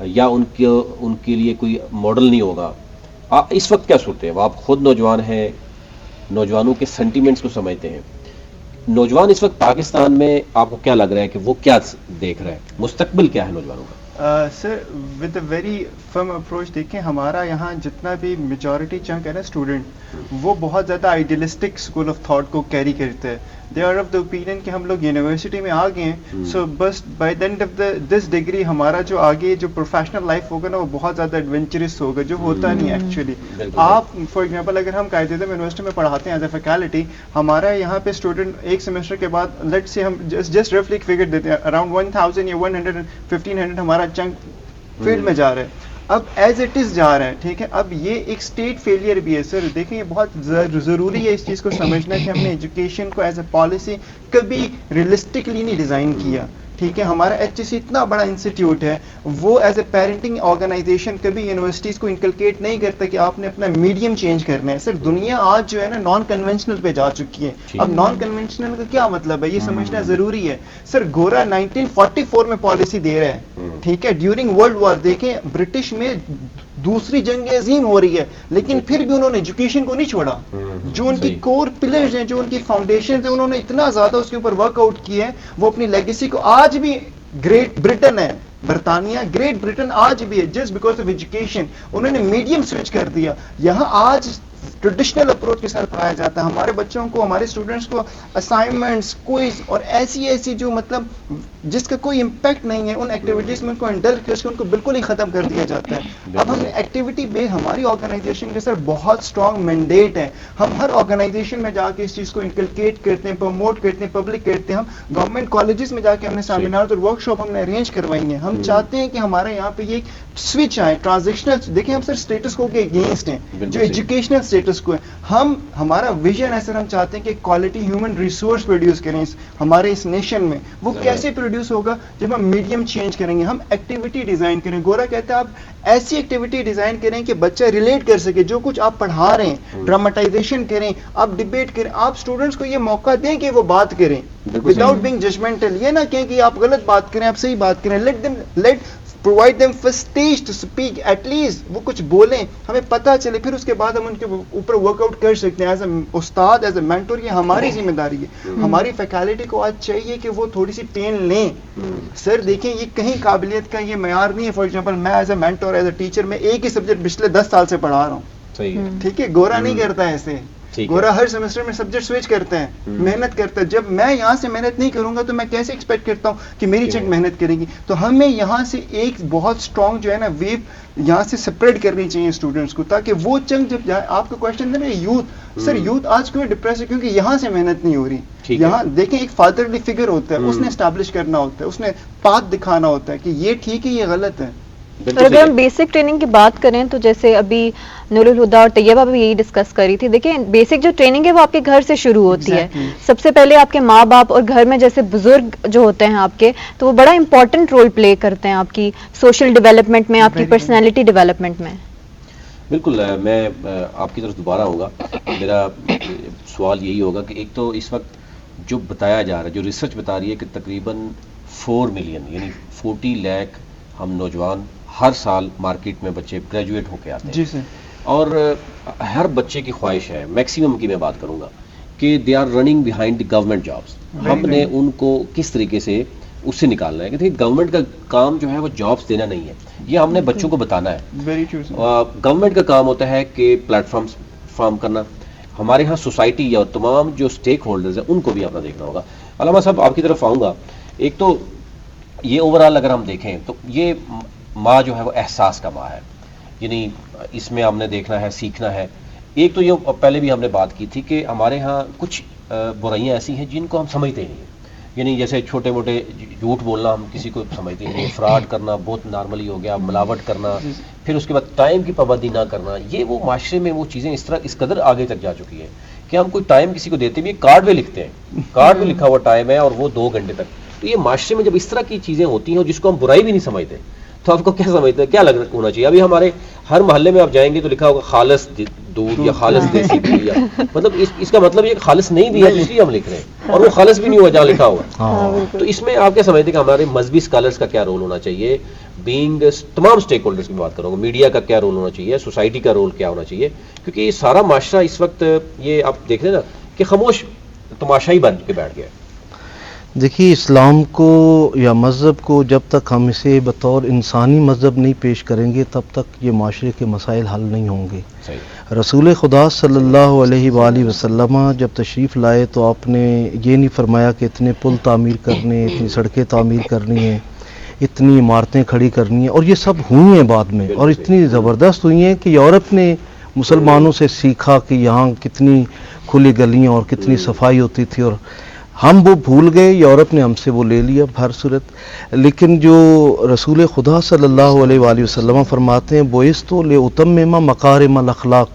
Speaker 2: یا ان کے لیے کوئی ماڈل نہیں ہوگا. اس وقت کیا صورت ہے؟ آپ خود نوجوان ہیں، نوجوانوں کے سینٹیمنٹس کو سمجھتے ہیں. نوجوان اس وقت پاکستان میں آپ کو کیا لگ رہا ہے کہ وہ کیا دیکھ رہا ہے، مستقبل کیا ہے نوجوانوں کا؟
Speaker 5: Sir with a very firm approach دیکھیں، ہمارا یہاں جتنا بھی میجورٹی چنک ہے نا اسٹوڈنٹ، وہ بہت زیادہ آئیڈیلسٹک اسکول آف تھاٹ کو کیری کرتے ہیں. They are of the opinion کہ ہم لوگ یونیورسٹی میں آ گئے ہیں، سو بس by the end of this degree ہمارا جو آگے جو پروفیشنل لائف ہوگا نا وہ بہت زیادہ ایڈونچرس ہوگا، جو ہوتا نہیں ایکچولی. آپ فار ایگزامپل اگر ہم قائد اعظم یونیورسٹی میں پڑھاتے ہیں ایز اے فیکلٹی، ہمارا یہاں پہ اسٹوڈنٹ ایک سیمسٹر کے بعد لیٹ سے ہم جسٹ رفلی ایک فگر دیتے ہیں اراؤنڈ 1000 یا 1500 ہمارا چنک فیلڈ میں جا رہا ہے. اب ایز اٹ از جا رہا ہے، ٹھیک ہے. اب یہ ایک اسٹیٹ فیلئر بھی ہے سر. دیکھیں یہ بہت ضروری ہے اس چیز کو سمجھنا کہ ہم نے ایجوکیشن کو ایز اے پالیسی کبھی ریئلسٹکلی نہیں ڈیزائن کیا، ٹھیک ہے. ہمارا ایچ ایس سی اتنا بڑا انسٹیٹیوٹ ہے، وہ ایز اے پیرنٹنگ آرگنائزیشن کبھی یونیورسٹیز کو انکلکیٹ نہیں کرتا کہ آپ نے اپنا میڈیم چینج کرنا ہے. سر دنیا آج جو ہے نا نان کنونشنل پہ جا چکی ہے. اب نان کنونشنل کا کیا مطلب ہے یہ سمجھنا ضروری ہے. سر گورا 1944 میں پالیسی دے رہا ہے، ٹھیک ہے. ڈیورنگ ورلڈ وار دیکھیں برٹش میں دوسری جنگ عظیم ہو رہی ہے, لیکن پھر بھی انہوں نے ایجوکیشن کو نہیں چھوڑا. جو ان کی کور پلرز ہیں, جو ان کی فاؤنڈیشن ہیں, انہوں نے اتنا زیادہ اس کے اوپر ورک آؤٹ کیا ہے. وہ اپنی لیگیسی کو, آج بھی گریٹ برٹن ہے, برطانیہ گریٹ برٹن آج بھی ہے جسٹ بیکاز آف ایجوکیشن. انہوں نے میڈیم سوئچ کر دیا. یہاں آج ٹریڈیشنل اپروچ کے ساتھ پڑھایا جاتا ہے. ہمارے بچوں کو, ہمارے اسٹوڈنٹس کو اسائنمنٹس, کوئز اور ایسی جو مطلب جس کا کوئی امپیکٹ نہیں ہے, ان ایکٹیویٹیز میں ان کو انڈلج کر کے ان کو بالکل ہی ختم کر دیا جاتا ہے. اب ہم ایکٹیویٹی بے, ہماری آرگنائزیشن کے سر بہت اسٹرانگ مینڈیٹ ہے. ہم ہر آرگنائزیشن میں جا کے اس چیز کو انکلکیٹ کرتے ہیں, پروموٹ کرتے ہیں, پبلک کرتے ہیں. ہم گورنمنٹ کالجز میں جا کے ہم نے سیمینار اور ورک شاپ ہم نے ارینج کروائی ہیں. ہم چاہتے ہیں کہ ہمارے یہاں پہ یہ سوئچ آئے, ٹرانزیکشنل. دیکھیں ہم سر اسٹیٹس کو کے اگینسٹ ہیں, جو ایجوکیشنل اسٹیٹس کو ہے. ہمارا ویژن ہے سر, ہم چاہتے ہیں کہ کوالٹی ہیومن ریسورس پروڈیوس کریں ہمارے اس نیشن میں. وہ کیسے پروڈیوس ہوگا؟ جب ہم میڈیم چینج کریں گے, ہم ایکٹیویٹی ڈیزائن کریں. گورا کہتا ہے آپ ایسی ایکٹیویٹی ڈیزائن کریں کہ بچہ ریلیٹ کر سکے. جو کچھ آپ پڑھا رہے ہیں, ڈراماٹائزیشن کریں, آپ ڈبیٹ کریں, آپ اسٹوڈنٹس کو یہ موقع دیں کہ وہ بات کریں وداؤٹ بینگ ججمنٹل. یہ نہ کہیں کہ آپ غلط بات کریں, آپ صحیح بات کریں. Let provide them first stage to speak, at least وہ کچھ بولیں, ہمیں پتہ چلے, پھر اس کے بعد ہم ان کے اوپر ورک آؤٹ کر سکتے ہیں. ایز اے استاد, ایز اے مینٹور, یہ ہماری ذمہ داری ہے. ہماری فیکلٹی کو آج چاہیے کہ وہ تھوڑی سی پین لیں. سر دیکھیں, یہ کہیں قابلیت کا یہ معیار نہیں ہے. فار ایگزامپل میں as a mentor, as a teacher, میں ایک ہی سبجیکٹ پچھلے 10 سال سے پڑھا رہا ہوں. ٹھیک ہے, گورا نہیں کرتا ہے ایسے. گورا ہر سیمسٹر میں سبجیکٹ سوئچ کرتا ہے, محنت کرتا ہے. جب میں یہاں سے محنت نہیں کروں گا تو میں کیسے ایکسپیکٹ کرتا ہوں کہ میری چنک محنت کرے گی؟ تو ہمیں یہاں سے ایک بہت اسٹرانگ جو ہے نا ویو یہاں سے سپریڈ کرنی چاہیے اسٹوڈنٹس کو, تاکہ وہ چنک جب جائے. آپ کا کوشچن تھا نا یوتھ, سر یوتھ آج کیوں ڈپریس ہے؟ کیونکہ یہاں سے محنت نہیں ہو رہی. یہاں دیکھیں, ایک فادرلی فگر ہوتا ہے, اس نے اسٹیبلش کرنا ہوتا ہے, اس نے پاتھ دکھانا ہوتا ہے کہ یہ ٹھیک ہے, یہ غلط ہے.
Speaker 3: اور اگر ہم بیسک ٹریننگ کی بات کریں تو جیسے ابھی نور الہدا اور طیبہ بھی یہی ڈسکس کری تھی. دیکھیں بیسک جو ٹریننگ ہے وہ آپ کے گھر سے شروع ہوتی ہے. سب سے پہلے آپ کے ماں باپ اور گھر میں جیسے بزرگ جو ہوتے ہیں آپ کے, تو وہ بڑا امپورٹنٹ رول پلے کرتے ہیں آپ کی سوشل ڈیولپمنٹ میں, آپ کی پرسنالٹی ڈیولپمنٹ میں.
Speaker 2: بالکل, میں آپ کی طرف دوبارہ ہوں گا. میرا سوال یہی ہوگا کہ ایک تو اس وقت جو بتایا جا رہا ہے, جو ریسرچ بتا رہی ہے کہ تقریباً 4 ملین یعنی 40 لاکھ ہم نوجوان ہر سال مارکیٹ میں بچے گریجویٹ ہو کے آتے ہیں.
Speaker 5: جی سر.
Speaker 2: اور ہر بچے کی خواہش ہے, میکسیمم کی میں بات کروں گا, کہ they are running behind the government jobs. ہم نے ان کو کس طریقے سے اس سے نکالنا ہے کہ گورنمنٹ کا کام جو ہے وہ جابس دینا نہیں ہے, یہ ہم نے بچوں کو بتانا ہے. گورنمنٹ کا کام ہوتا ہے کہ پلیٹ فارمس فارم کرنا. ہمارے ہاں سوسائٹی یا تمام جو اسٹیک ہولڈرز ہیں ان کو بھی اپنا دیکھنا ہوگا. علامہ صاحب آپ کی طرف آؤں گا. ایک تو یہ اوور آل اگر ہم دیکھیں تو یہ ماں جو ہے وہ احساس کا ماں ہے, یعنی اس میں ہم نے دیکھنا ہے, سیکھنا ہے. ایک تو یہ پہلے بھی ہم نے بات کی تھی کہ ہمارے ہاں کچھ برائیاں ایسی ہیں جن کو ہم سمجھتے نہیں ہیں, یعنی جیسے چھوٹے موٹے جھوٹ بولنا ہم کسی کو سمجھتے نہیں, فراڈ کرنا بہت نارملی ہو گیا, ملاوٹ کرنا, پھر اس کے بعد ٹائم کی پابندی نہ کرنا. یہ وہ معاشرے میں وہ چیزیں اس طرح اس قدر آگے تک جا چکی ہیں کہ ہم کوئی ٹائم کسی کو دیتے بھی کارڈ پہ لکھتے ہیں, کارڈ پہ لکھا ہوا ٹائم ہے اور وہ 2 گھنٹے تک. تو یہ معاشرے میں جب اس طرح کی چیزیں ہوتی ہیں جس کو ہم برائی بھی نہیں سمجھتے, تو آپ کو کیا سمجھتے ہیں, کیا لگ ہونا چاہیے؟ ابھی ہمارے ہر محلے میں آپ جائیں گے تو لکھا ہوگا خالص دودھ یا خالص دیسی گھی, یا مطلب اس کا مطلب یہ کہ خالص نہیں دیا اس لیے ہم لکھ رہے ہیں, اور وہ خالص بھی نہیں ہوا جہاں لکھا ہوا. تو اس میں آپ کیا سمجھتے ہیں کہ ہمارے مذہبی اسکالرس کا کیا رول ہونا چاہیے, بینگ تمام اسٹیک ہولڈرس کی بات کروں گا, میڈیا کا کیا رول ہونا چاہیے, سوسائٹی کا رول کیا ہونا چاہیے, کیونکہ یہ سارا معاشرہ اس وقت یہ آپ دیکھ رہے ہیں نا کہ خاموش تماشا ہی بن کے بیٹھ گیا.
Speaker 6: دیکھیے, اسلام کو یا مذہب کو جب تک ہم اسے بطور انسانی مذہب نہیں پیش کریں گے تب تک یہ معاشرے کے مسائل حل نہیں ہوں گے. رسول خدا صلی اللہ علیہ وآلہ وسلم جب تشریف لائے تو آپ نے یہ نہیں فرمایا کہ اتنے پل تعمیر کرنے, اتنی سڑکیں تعمیر کرنی ہیں, اتنی عمارتیں کھڑی کرنی ہیں, اور یہ سب ہوئی ہیں بعد میں, اور اتنی زبردست ہوئی ہیں کہ یورپ نے مسلمانوں سے سیکھا کہ یہاں کتنی کھلی گلیاں اور کتنی صفائی ہوتی تھی, اور ہم وہ بھول گئے, یورپ نے ہم سے وہ لے لیا ہر صورت. لیکن جو رسول خدا صلی اللہ علیہ وآلہ وسلم فرماتے ہیں, بوئستو لأتمم مکارم الاخلاق,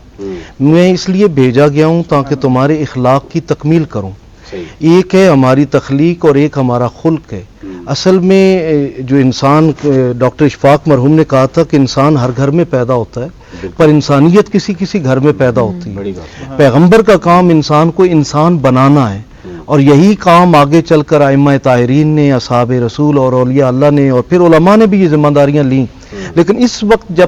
Speaker 6: میں اس لیے بھیجا گیا ہوں تاکہ تمہارے اخلاق کی تکمیل کروں. ایک ہے ہماری تخلیق اور ایک ہمارا خلق ہے. اصل میں جو انسان, ڈاکٹر اشفاق مرحوم نے کہا تھا کہ انسان ہر گھر میں پیدا ہوتا ہے پر انسانیت کسی کسی گھر میں پیدا ہوتی ہے. پیغمبر کا کام انسان کو انسان بنانا ہے, اور یہی کام آگے چل کر ائمہ طاہرین نے, اصحاب رسول اور اولیاء اللہ نے, اور پھر علماء نے بھی یہ ذمہ داریاں لیں. لیکن اس وقت جب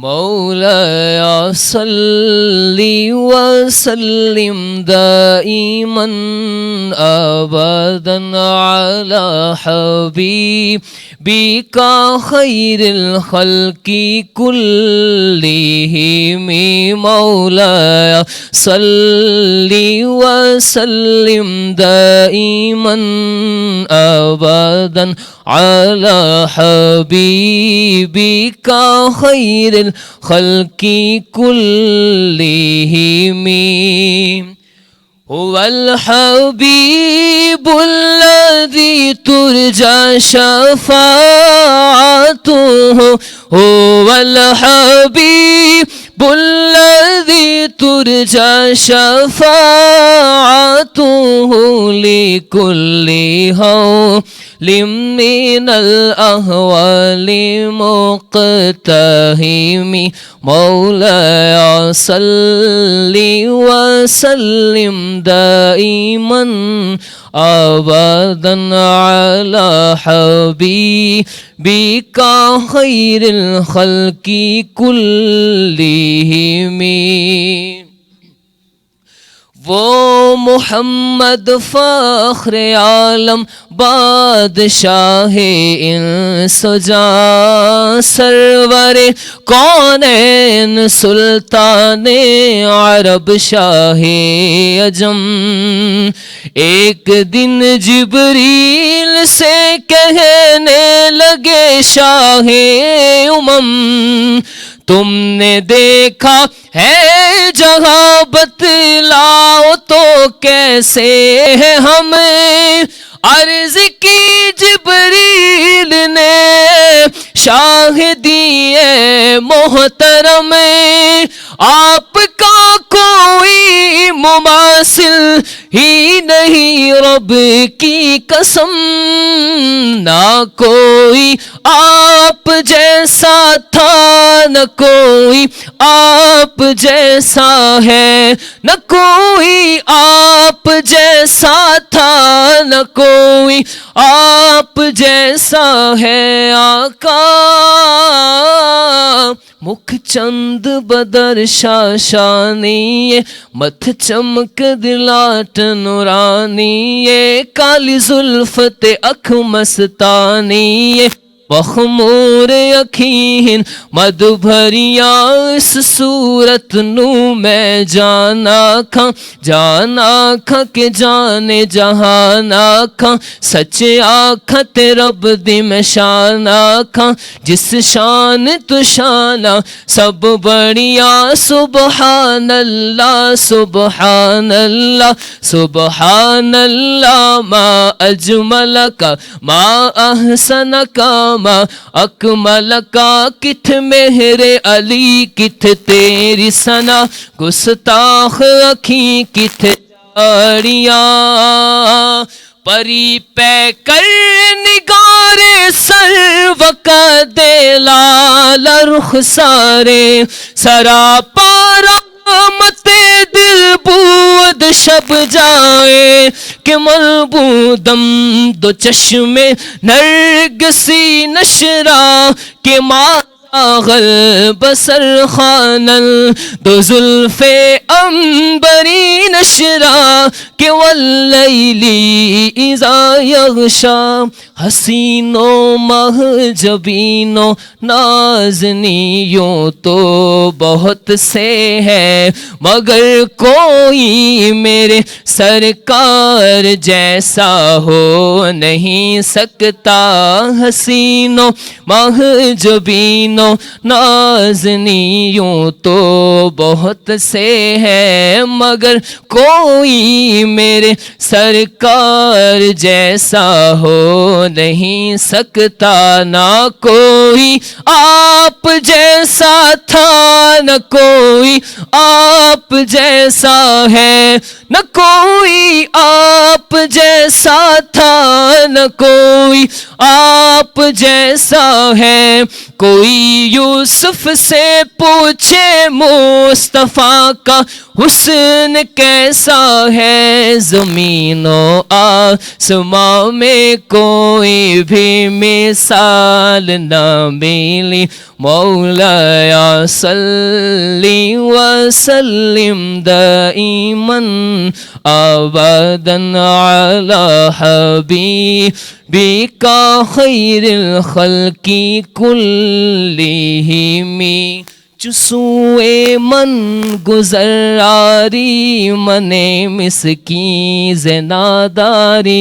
Speaker 1: مولاي صل وسلم دائما ابدا على حبيبك خير الخلق كلهم مولاي صل وسلم دائما ابدا على حبيبك خير الخلق كلهم هو الحبيب الذي ترجى شفاعته هو الحبيب الذي ترجى شفاعته لكل هول من الأهوال مقتهم مولاي صل وسلم دائما أبدا على حبيبك خير الخلق كلهم وہ محمد فخر عالم بادشاہ انس جاں سرور کونین سلطان عرب شاہ عجم ایک دن جبریل سے کہنے لگے شاہ امم تم نے دیکھا ہے جہاں بتلاؤ تو کیسے ہے ہمیں عرض کی جبریل نے شاہ دیے محترم آپ کا کوئی مماثل ہی نہیں رب کی قسم نہ کوئی آپ جیسا تھا نہ کوئی آپ جیسا ہے نہ کوئی آپ جیسا تھا نہ کوئی آپ جیسا ہے آقا مکھ چند بدر شاشانی متھ چمک دلاٹ نورانی کالی زلفت اکھ مستانی مخمور اکھین مد بھریاں اس صورت نو میں جانا کھاں کہ جانے جہان آکھاں سچے آکھاں تے رب دی میں شان آکھاں جس شان تو شانہ سب بڑیا سبحان اللہ سبحان اللہ سبحان اللہ ما اجملک ما احسنک ما اکملک کتھ میرے علی کتھ تیری ثنا گستاخ اکھیں کتھ جاڑیاں پری پہ کر نگار سر وقت لال رخ سارے سراپا رحمت دل بود شب جائے کہ ملبودم دو چشمے نرگسی نشرا کہ ماں غل بسر خانل دو زلف انبری نشرا کہ واللیلی اذا یغشا حسینوں مہجبینوں نازنیوں تو بہت سے ہیں مگر کوئی میرے سرکار جیسا ہو نہیں سکتا حسینوں مہجبینوں نازنیوں تو بہت سے ہیں مگر کوئی میرے سرکار جیسا ہو نہیں سکتا نہ کوئی آپ جیسا تھا نہ کوئی آپ جیسا ہے نہ کوئی آپ جیسا تھا نہ کوئی آپ جیسا ہے کوئی یوسف سے پوچھے مصطفیٰ کا حسن کیسا ہے زمین و آسماں میں کوئی بھی مثال نہ ملی مولا صلی وسلم دائما ابدا علی حبیبک خیر الخلق کلہم چسوئے من گزراری من مسکین زناداری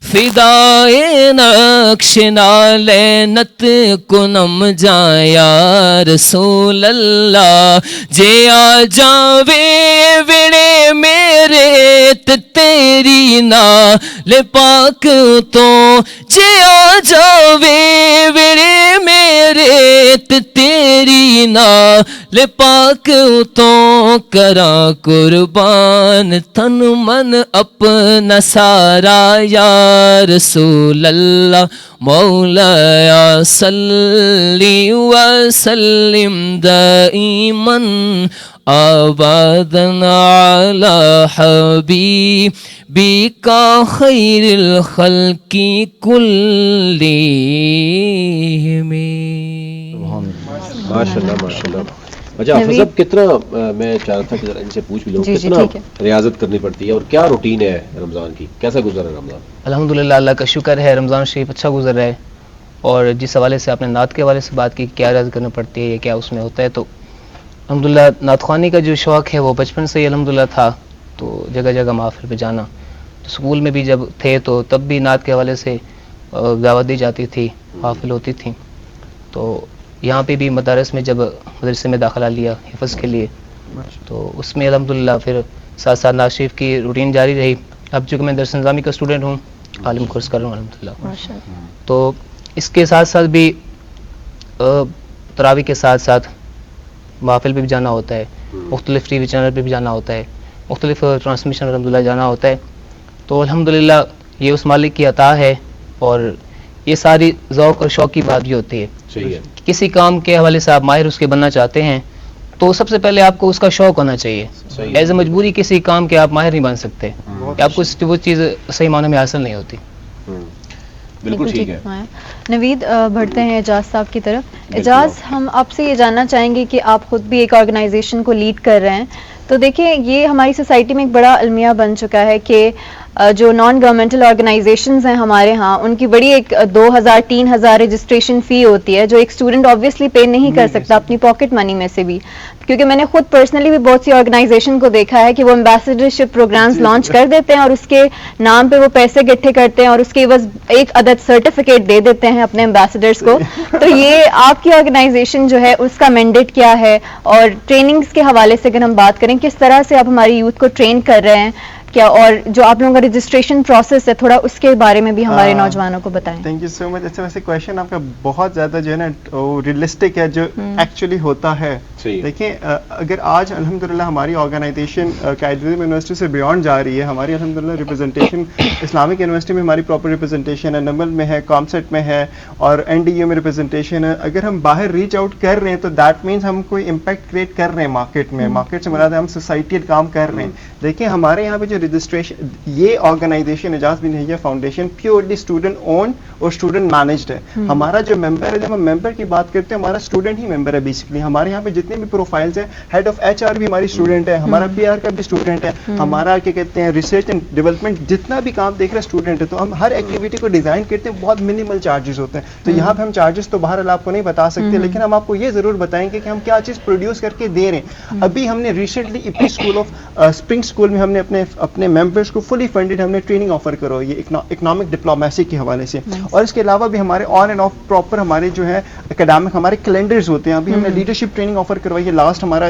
Speaker 1: فدائے نقش نالینت کنم جایا رسول اللہ جے آ جاوے وڑے میرے تیری نال پاک تو جے آ جاوے وڑے میرے تیری نال پاک تو کراں قربان تن من اپنا سارا یا رسول اللہ مولا صلی وسلم دائما ابدا علی حبیبک خیر الخلق کلہم.
Speaker 2: ماشاءاللہ ماشاءاللہ. اچھا حافظ صاحب کتنا میں چاہ رہا تھا کہ ذرا ان سے پوچھ بھی لوں کتنا ریاضت کرنی پڑتی ہے اور کیا روٹین ہے رمضان کی, کیسا گزر ہے رمضان؟
Speaker 8: الحمدللہ اللہ کا شکر ہے رمضان شریف اچھا گزر رہا ہے. اور جس حوالے سے آپ نے نعت کے حوالے سے بات کی کیا ریاضت کرنی پڑتی ہے یا کیا اس میں ہوتا ہے, تو الحمدللہ نعت خوانی کا جو شوق ہے وہ بچپن سے ہی الحمدللہ تھا. تو جگہ جگہ محافل پہ جانا, تو اسکول میں بھی جب تھے تو تب بھی نعت کے حوالے سے دعوت دی جاتی تھی, محافل ہوتی تھیں. تو یہاں پہ بھی مدارس میں جب مدرسے میں داخلہ لیا حفظ کے لیے تو اس میں الحمدللہ پھر ساتھ ساتھ نعت شریف کی روٹین جاری رہی. اب چونکہ میں درس نظامی کا اسٹوڈنٹ ہوں, عالم کورس کر رہا ہوں الحمدللہ, تو اس کے ساتھ ساتھ بھی تراویح کے ساتھ ساتھ محافل پہ بھی جانا ہوتا ہے, مختلف ٹی وی چینل پہ بھی جانا ہوتا ہے, مختلف ٹرانسمیشن الحمدللہ جانا ہوتا ہے. تو الحمدللہ یہ اس مالک کی عطا ہے اور یہ ساری ذوق اور شوق کی بات بھی ہوتی ہے. کسی کام کے حوالے سے آپ ماہر اس کے بننا چاہتے ہیں تو سب سے پہلے آپ کو اس کا شوق ہونا چاہیے. ایز اے مجبوری کسی کام کے آپ ماہر نہیں بن سکتے, کہ آپ کو وہ چیز صحیح معنوں میں حاصل نہیں ہوتی.
Speaker 2: بالکل ٹھیک ہے.
Speaker 3: نوید بڑھتے ہیں اعجاز صاحب کی طرف. اعجاز, ہم آپ سے یہ جاننا چاہیں گے کہ آپ خود بھی ایک آرگنائزیشن کو لیڈ کر رہے ہیں, تو دیکھیں یہ ہماری سوسائٹی میں ایک بڑا المیہ بن چکا ہے کہ جو نان گورنمنٹل آرگنائزیشنز ہیں ہمارے ہاں, ان کی بڑی ایک 2,000-3,000 رجسٹریشن فی ہوتی ہے جو ایک اسٹوڈنٹ آبویسلی پے نہیں کر سکتا اپنی پاکٹ منی میں سے بھی. کیونکہ میں نے خود پرسنلی بھی بہت سی آرگنائزیشن کو دیکھا ہے کہ وہ امبیسڈرشپ پروگرامز لانچ کر دیتے ہیں اور اس کے نام پہ وہ پیسے اکٹھے کرتے ہیں اور اس کے عوض ایک عدد سرٹیفکیٹ دے دیتے ہیں اپنے امبیسڈرز کو. تو یہ آپ کی آرگنائزیشن جو ہے اس کا مینڈیٹ کیا ہے, اور ٹریننگز کے حوالے سے اگر ہم بات کریں کس طرح سے آپ ہماری یوتھ کو ٹرین کر رہے ہیں کیا, اور جو آپ لوگوں کا رجسٹریشن پروسیس ہے تھوڑا اس کے بارے میں بھی ہمارے نوجوانوں کو بتائیں.
Speaker 5: تھینک یو سو مچ. اچھا ویسے کویشچن آپ کا بہت زیادہ جو ہے نا ریئلسٹک ہے, جو ایکچولی ہوتا ہے. دیکھیں اگر آج الحمدللہ ہماری آرگنائزیشن قائد اعظم یونیورسٹی سے بیونڈ جا رہی ہے, ہماری الحمدللہ ریپرزنٹیشن اسلامک یونیورسٹی میں ہماری پراپر ریپرزنٹیشن ہے, نمل میں ہے, کامسیٹ میں ہے اور این ڈی یو میں ریپرزنٹیشن ہے. اگر ہم باہر ریچ آؤٹ کر رہے ہیں تو دیٹ مینس ہم کوئی امپیکٹ کریٹ کر رہے ہیں مارکیٹ میں. مارکیٹ سے مراد ہے ہم سوسائٹیل کام کر رہے ہیں. دیکھیں ہمارے یہاں پہ جو رجسٹریشن, یہ آرگنائزیشن اعجاز بن نہیہ فاؤنڈیشن پیورلی اسٹوڈنٹ اون اور اسٹوڈنٹ مینجڈ ہے. ہمارا جو ممبر ہے, جب ہم ممبر کی بات کرتے ہیں ہمارا اسٹوڈنٹ ہی ممبر ہے بیسکلی. ہمارے یہاں پہ جتنے بھی پروفائلز ہیں, ہیڈ آف ایچ آر بھی ہماری اسٹوڈنٹ ہے, ہمارا پی آر کا بھی اسٹوڈنٹ ہے, ہمارا کیا کہتے ہیں ریسرچ اینڈ ڈیولپمنٹ جتنا بھی کام دیکھ رہے اسٹوڈنٹ ہے. تو ہم ہر ایکٹیویٹی کو ڈیزائن کرتے ہیں, بہت منیمل چارجز ہوتے ہیں. تو یہاں پہ ہم چارجز تو باہر آپ کو نہیں بتا سکتے, لیکن ہم آپ کو یہ ضرور بتائیں گے کہ ہم کیا چیز پروڈیوس کر کے دے رہے ہیں. ابھی ہم نے ریسنٹلی اپنی اسکول آف اسپرنگ اسکول میں ہم نے اپنے ممبرس کو فلی فنڈیڈ ہم نے ٹریننگ آفر کرو یہ اکنامک ڈپلومیسی کے حوالے سے. اور اس کے علاوہ بھی ہمارے آن اینڈ آف پراپر ہمارے جو ہے اکیڈمک ہمارے کیلنڈرز ہوتے ہیں. ابھی ہم نے لیڈرشپ ٹریننگ آفر کروائی ہے. لاسٹ ہمارا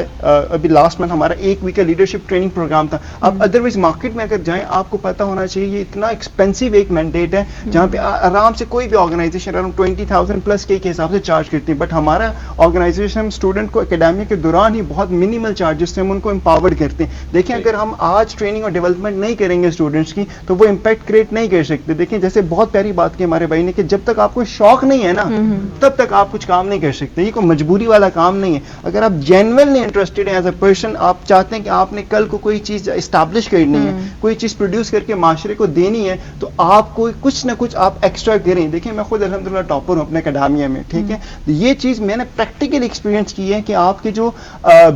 Speaker 5: ابھی لاسٹ منتھ ہمارا 1 ویک کا لیڈرشپ ٹریننگ پروگرام تھا. اب ادروائز مارکیٹ میں اگر جائیں آپ کو پتا ہونا چاہیے یہ اتنا ایکسپینسو ایک مینڈیٹ ہے جہاں پہ آرام سے کوئی بھی آرگنائزیشن اراؤنڈ 20,000 پلس کے حساب سے چارج کرتی ہے. بٹ ہمارا آرگنائزیشن ہم اسٹوڈنٹ کو اکیڈمی کے دوران ہی بہت منیمل چارجز سے ہم ان کو امپاورڈ کرتے ہیں. دیکھیں اگر ہم آج ٹریننگ اور ڈیولپمنٹ نہیں کریں گے اسٹوڈنٹس کی تو وہ امپیکٹ کریٹ نہیں کر سکتے. دیکھیں جیسے بہت پیاری بات کی ہمارے بھائی نے کہ جب تک آپ کو شوق نہیں ہے نا تب تک آپ کچھ کام نہیں کر سکتے. یہ کوئی مجبوری والا کام نہیں ہے. اگر اگر آپ جینوئنلی انٹرسٹیڈ ہیں ایز اے پرسن, آپ چاہتے ہیں کہ آپ نے کل کو کوئی چیز اسٹیبلش کرنی ہے, کوئی چیز پروڈیوس کر کے معاشرے کو دینی ہے, تو آپ کو کچھ نہ کچھ آپ ایکسٹرا کریں. دیکھیں میں خود الحمدللہ ٹاپر ہوں اپنے اکیڈامیا میں, ٹھیک ہے, یہ چیز میں نے پریکٹیکل ایکسپیرینس کی ہے کہ آپ کے جو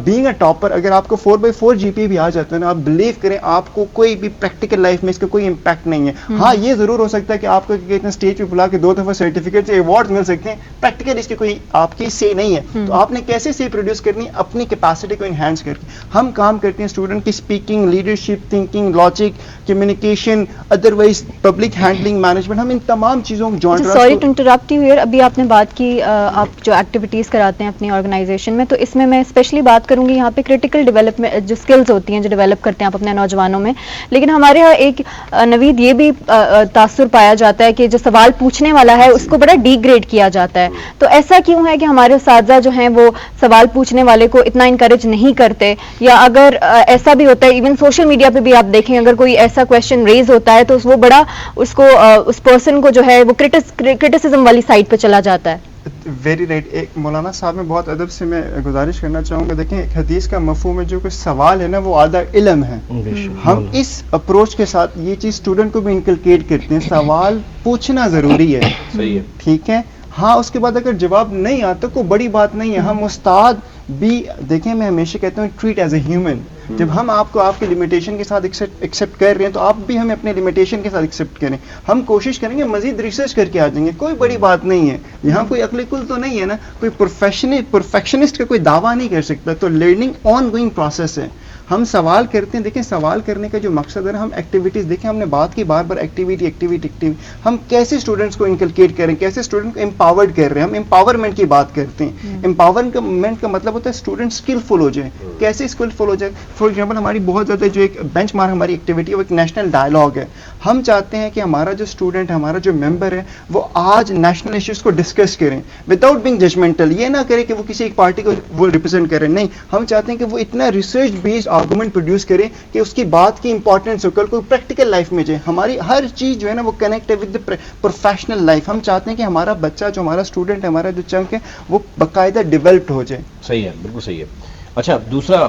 Speaker 5: بینگ اے ٹاپر, اگر آپ کو 4/4 GPA بھی آ جاتا ہے نا, آپ بلیو کریں آپ کو کوئی بھی پریکٹیکل لائف میں اس کا کوئی امپیکٹ نہیں ہے. ہاں یہ ضرور ہو سکتا ہے کہ آپ کو کتنے اسٹیج پہ بلا کے 2 دفعہ سرٹیفکیٹ سے ایوارڈ مل سکتے ہیں, پریکٹیکل اس کی کوئی آپ کی سے نہیں ہے. تو آپ نے کیسے سے پروڈیوس کرنی, اپنی کیپیسٹی کو انہینس کر کے. ہم کام کرتے ہیں اسٹوڈنٹ کی speaking, leadership, thinking, logic, communication, otherwise public handling, management, ہم ان تمام چیزوں کو join.
Speaker 3: Sorry to interrupt you here, ابھی آپ نے بات کی آپ جو ایکٹیویٹیز کراتے ہیں اپنی آرگنائزیشن میں, تو اس میں اسپیشلی بات کروں گی یہاں پہ کرٹیکل ڈیولپمنٹ جو اسکلز ہوتی ہیں جو ڈیولپ کرتے ہیں آپ اپنے نوجوانوں میں. لیکن ہمارے یہاں ایک نوید یہ بھی تاثر پایا جاتا ہے کہ جو سوال پوچھنے والا ہے اس کو بڑا ڈی گریڈ کیا جاتا ہے. تو ایسا کیوں ہے کہ ہمارے اساتذہ جو ہیں وہ سوال پوچھنے والے کو اتنا انکریج نہیں کرتے, یا اگر ایسا بھی ہوتا ہے ایون سوشل میڈیا پہ بھی آپ دیکھیں اگر کوئی ایسا کویشچن ریز ہوتا ہے تو وہ بڑا اس کو اس پرسن کو جو ہے وہ کرٹیسزم والی سائڈ پہ چلا جاتا ہے.
Speaker 5: Very right. ایک مولانا صاحب میں بہت ادب سے میں گزارش کرنا چاہوں گا, دیکھیں ایک حدیث کا مفہوم ہے جو کوئی سوال ہے نا وہ آدھا علم ہے. ہم اس اپروچ کے ساتھ یہ چیز اسٹوڈنٹ کو بھی انکلکیٹ کرتے ہیں, سوال پوچھنا ضروری ہے,
Speaker 2: صحیح ہے,
Speaker 5: ٹھیک ہے. ہاں اس کے بعد اگر جواب نہیں آتا کوئی بڑی بات نہیں ہے. ہم استاد بھی دیکھیں, میں ہمیشہ کہتا ہوں ٹریٹ ایز اے ہیومن. جب ہم آپ کو آپ کی لمیٹیشن کے ساتھ ایکسیپٹ کر رہے ہیں تو آپ بھی ہمیں اپنے لمیٹیشن کے ساتھ ایکسیپٹ کریں. ہم کوشش کریں گے مزید ریسرچ کر کے آ جائیں گے, کوئی بڑی بات نہیں ہے. یہاں کوئی عقل کل تو نہیں ہے نا, کوئی پرفیکشنسٹ کا کوئی دعویٰ نہیں کر سکتا. تو لرننگ آن گوئنگ پروسیس ہے. ہم سوال کرتے ہیں, دیکھیں سوال کرنے کا جو مقصد ہے نا, ہم ایکٹیویٹیز, دیکھیں ہم نے بات کی بار بار ایکٹیویٹی, ہم کیسے اسٹوڈنٹس کو انکلکیٹ کریں, کیسے اسٹوڈنٹ کو امپاورڈ کر رہے ہیں. ہم امپاورمنٹ کی بات کرتے ہیں. امپاورمنٹ کا مطلب ہوتا ہے اسٹوڈنٹ اسکلفل ہو جائے. کیسے اسکلفل ہو جائے؟ فار ایگزامپل ہماری بہت زیادہ جو ایک بینچ مارک ہماری ایکٹیویٹی ہے وہ ایک نیشنل ڈائلاگ ہے. ہم چاہتے ہیں کہ ہمارا جو اسٹوڈنٹ ہے, ہمارا جو ممبر ہے, وہ آج نیشنل ایشوز کو ڈسکس کریں وداؤٹ بینگ ججمنٹل. یہ نہ کرے کہ وہ کسی ایک پارٹی کو وہ ریپرزینٹ کریں, نہیں, ہم چاہتے ہیں کہ وہ اتنا ریسرچ بیسڈ آرگومنٹ پروڈیوس کریں کہ اس کی بات کی امپورٹنس ہو, کل کوئی پریکٹیکل لائف میں جائے. ہماری ہر چیز جو ہے نا وہ کنیکٹ ہے ود دا پروفیشنل لائف. ہم چاہتے ہیں کہ ہمارا بچہ جو ہمارا اسٹوڈنٹ ہے, ہمارا جو چنک ہے, وہ باقاعدہ ڈیولپڈ ہو جائے.
Speaker 2: صحیح ہے, بالکل صحیح ہے. اچھا دوسرا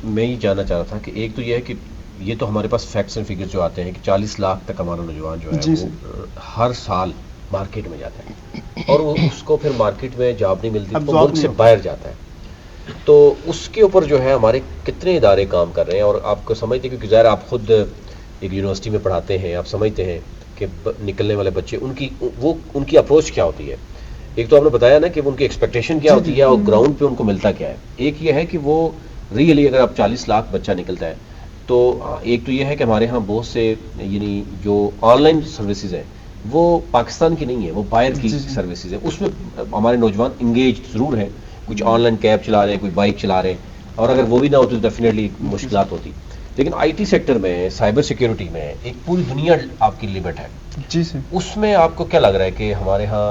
Speaker 2: میں یہ جاننا چاہ رہا تھا کہ ایک تو یہ ہے کہ یہ تو ہمارے پاس فیکٹس اینڈ فگرز جو آتے ہیں کہ 40 لاکھ تک ہمارا نوجوان جو ہے وہ ہر سال مارکیٹ میں جاتا ہے, اور اس کو پھر مارکیٹ میں جاب نہیں ملتی تو ملک سے باہر جاتا ہے. تو اس کے اوپر جو ہے ہمارے کتنے ادارے کام کر رہے ہیں, اور آپ کو سمجھتے ہیں کیونکہ ظاہر آپ خود ایک یونیورسٹی میں پڑھاتے ہیں, آپ سمجھتے ہیں کہ نکلنے والے بچے ان کی اپروچ کیا ہوتی ہے. ایک تو آپ نے بتایا نا کہ ان کی ایکسپیکٹیشن کیا ہوتی ہے اور گراؤنڈ پہ ان کو ملتا کیا ہے. ایک یہ ہے کہ وہ ریئلی اگر آپ 40 لاکھ بچہ نکلتا ہے تو ایک تو یہ ہے کہ ہمارے ہاں بہت سے یعنی جو آن لائن سروسز ہیں وہ پاکستان کی نہیں ہے, وہ باہر کی سروسز ہیں. اس میں ہمارے نوجوان انگیج ضرور ہیں, کچھ آن لائن کیب چلا رہے ہیں, کوئی بائک چلا رہے ہیں, اور اگر وہ بھی نہ ہوتی تو ڈیفینیٹلی مشکلات ہوتی. لیکن آئی ٹی سیکٹر میں, سائبر سیکیورٹی میں ایک پوری دنیا آپ کی لمٹ ہے.
Speaker 5: جی سر,
Speaker 2: اس میں آپ کو کیا لگ رہا ہے کہ ہمارے ہاں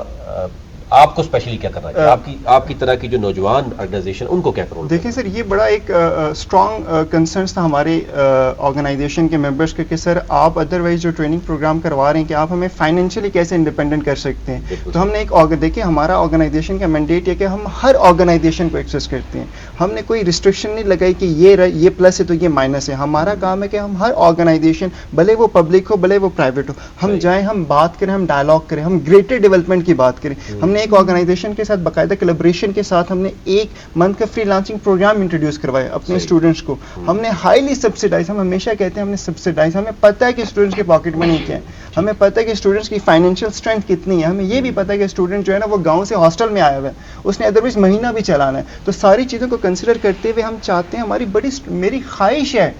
Speaker 2: آپ کو اسپیشلی کیا کرنا چاہیے, آپ کی طرح کی جو نوجوان آرگنائزیشن ان کو کیا کرنا؟
Speaker 5: دیکھیں سر, یہ بڑا ایک اسٹرانگ کنسرنس تھا ہمارے آرگنائزیشن کے ممبرس کے کہ سر آپ ادروائز جو ٹریننگ پروگرام کروا رہے ہیں کہ آپ ہمیں فائنینشلی کیسے انڈیپینڈنٹ کر سکتے ہیں. تو ہم نے ایک دیکھیں ہمارا آرگنائزیشن کا مینڈیٹ ہے کہ ہم ہر آرگنائزیشن کو ایکسیس کرتے ہیں. ہم نے کوئی ریسٹرکشن نہیں لگائی کہ یہ پلس ہے تو یہ مائنس ہے. ہمارا کام ہے کہ ہم ہر آرگنائزیشن, بھلے وہ پبلک ہو بھلے وہ پرائیویٹ ہو, ہم جائیں, ہم بات کریں, ہم ڈائلاگ کریں, ہم گریٹر ڈیولپمنٹ کی بات کریں. ہم نے ایک آرگنائزیشن کے ساتھ باقاعدہ کلیبریشن کے ساتھ ہم نے 1 منتھ کا فری لانسنگ پروگرام انٹروڈیوس کروایا اپنے اسٹوڈنٹس کو. ہم نے ہائیلی سبسیڈائز, ہم ہمیشہ کہتے ہیں ہم نے سبسیڈائز, ہمیں پتہ ہے کہ اسٹوڈنٹس کے پاکٹ منی کیا ہے, ہمیں پتہ ہے کہ اسٹوڈنٹس کی فائنینشیل اسٹرینتھ کتنی ہے, ہمیں یہ بھی پتہ ہے کہ اسٹوڈنٹ جو ہے نا وہ گاؤں سے ہاسٹل میں آیا ہوا ہے, اس نے ادروائز مہینہ بھی چلانا ہے. تو ساری چیزوں کو کنسیڈر کرتے ہوئے ہم چاہتے ہیں, میری خواہش ہے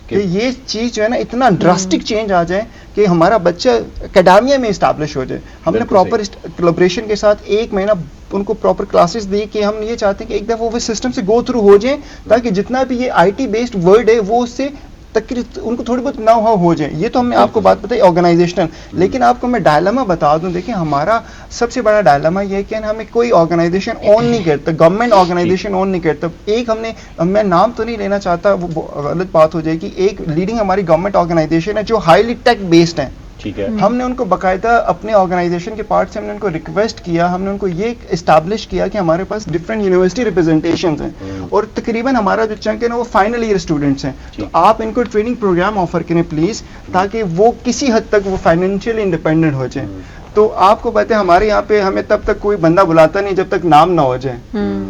Speaker 5: کہ یہ چیز جو ہے نا اتنا ڈراسٹک چینج آ جائے کہ ہمارا بچہ اکیڈامیا میں اسٹیبلش ہو جائے. ہم نے پراپر کولابریشن کے ساتھ 1 مہینہ ان کو پراپر کلاسز دی کہ ہم یہ چاہتے ہیں کہ ایک دفعہ وہ سسٹم سے گو تھرو ہو جائیں تاکہ جتنا بھی یہ آئی ٹی بیسڈ ورڈ ہے وہ اس سے ان کو تھوڑی بہت نو ہاؤ ہو جائے. یہ تو ہم نے آپ کو بات بتائی آرگنائزیشنل, لیکن آپ کو میں ڈائلما بتا دوں. دیکھیں ہمارا سب سے بڑا ڈائلما یہ ہے کہ ہمیں کوئی آرگنائزیشن اون نہیں کرتا, گورنمنٹ آرگنائزیشن اون نہیں کرتا. ایک ہم نے, میں نام تو نہیں لینا چاہتا, وہ غلط بات ہو جائے گی, ایک لیڈنگ ہماری گورنمنٹ آرگنائزیشن ہے جو ہائیلی ٹیک بیسڈ ہے,
Speaker 2: ٹھیک ہے.
Speaker 5: ہم نے ان کو باقاعدہ اپنے آرگنائزیشن کے پارٹ سے ہم نے ان کو ریکویسٹ کیا, ہم نے ان کو یہ اسٹیبلش کیا کہ ہمارے پاس ڈفرینٹ یونیورسٹی ریپرزنٹیشنز ہیں اور تقریباً ہمارا جو چنک ہے نا وہ فائنل ایئر اسٹوڈنٹس ہیں, تو آپ ان کو ٹریننگ پروگرام آفر کریں پلیز, تاکہ وہ کسی حد تک وہ فائنینشیل انڈیپینڈنٹ ہو جائیں. تو آپ کو پتہ ہے ہمارے یہاں پہ ہمیں تب تک کوئی بندہ بلاتا نہیں جب تک نام نہ ہو جائے,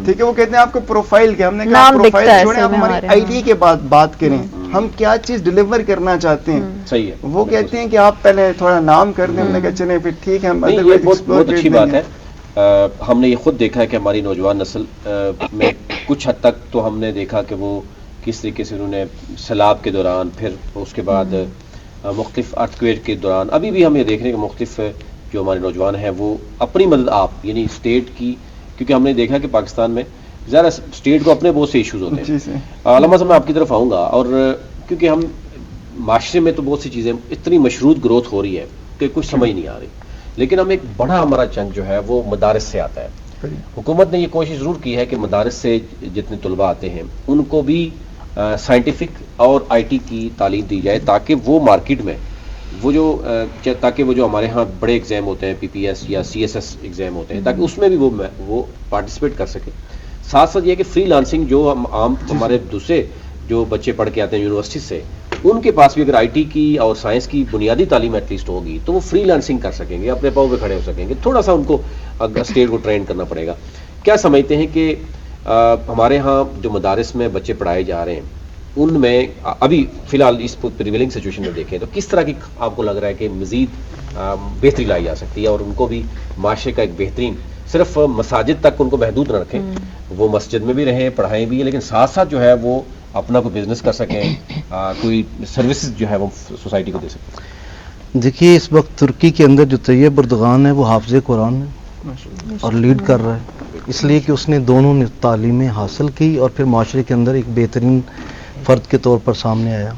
Speaker 5: ٹھیک ہے. وہ کہتے ہیں آپ کو پروفائل کیا, ہم نے کہا پروفائل چھوڑیں, آپ ہماری آئی ڈی کے بعد بات کریں, ہم کیا چیز ڈلیور کرنا چاہتے ہیں.
Speaker 2: صحیح ہے.
Speaker 5: وہ کہتے ہیں کہ آپ پہلے تھوڑا نام کر دیں, ہم نے کہا چلیں پھر ٹھیک ہے.
Speaker 2: یہ بہت اچھی بات ہے. ہم نے یہ خود دیکھا ہے کہ ہماری نوجوان نسل میں کچھ حد تک تو ہم نے دیکھا کہ وہ کس طریقے سے انہوں نے سیلاب کے دوران, پھر اس کے بعد مختلف ارتھکویک کے دوران, ابھی بھی ہم یہ دیکھ رہے ہیں کہ مختلف جو ہمارے نوجوان ہیں وہ اپنی مدد آپ یعنی اسٹیٹ کی, کیونکہ ہم نے دیکھا کہ پاکستان میں ذرا اسٹیٹ کو اپنے بہت سے ایشوز ہوتے ہیں. علامہ صاحب میں آپ کی طرف آؤں گا, اور کیونکہ ہم معاشرے میں تو بہت سی چیزیں اتنی مشروط گروتھ ہو رہی ہے کہ کچھ سمجھ نہیں آ رہی, لیکن ہم ایک بڑا ہمارا چنک جو ہے وہ مدارس سے آتا ہے. حکومت نے یہ کوشش ضرور کی ہے کہ مدارس سے جتنے طلباء آتے ہیں ان کو بھی سائنٹیفک اور آئی ٹی کی تعلیم دی جائے, تاکہ وہ مارکیٹ میں وہ جو ہمارے ہاں بڑے ایگزام ہوتے ہیں, پی پی ایس یا سی ایس ایس ایگزام ہوتے ہیں, تاکہ اس میں بھی وہ پارٹیسپیٹ کر سکے. ساتھ ساتھ یہ کہ فری لانسنگ جو عام ہمارے دوسرے جو بچے پڑھ کے آتے ہیں یونیورسٹی سے, ان کے پاس بھی اگر آئی ٹی کی اور سائنس کی بنیادی تعلیم ایٹ لیسٹ ہوگی تو وہ فری لانسنگ کر سکیں گے, اپنے پاؤں پہ کھڑے ہو سکیں گے. تھوڑا سا ان کو اسٹیٹ کو ٹرین کرنا پڑے گا. کیا سمجھتے ہیں کہ ہمارے ہاں جو مدارس میں بچے پڑھائے جا رہے ہیں ان میں ابھی فی الحال اس پریویلنگ سچویشن میں دیکھیں تو کس طرح کی آپ کو لگ رہا ہے کہ مزید بہتری لائی جا سکتی ہے, اور ان کو بھی معاشرے کا ایک بہترین, صرف مساجد تک ان کو محدود نہ رکھیں, وہ مسجد میں بھی رہیں, پڑھائیں بھی, لیکن ساتھ ساتھ جو ہے وہ اپنا کوئی بزنس کر سکیں, کوئی سروسز جو ہے وہ سوسائٹی کو دے سکیں.
Speaker 6: دیکھیے اس وقت ترکی کے اندر جو طیب اردغان ہے وہ حافظ قرآن ہے اور لیڈ کر رہا ہے, اس لیے کہ اس نے دونوں نے تعلیمیں حاصل کی اور پھر معاشرے کے اندر ایک بہترین فرد کے طور پر سامنے آیا.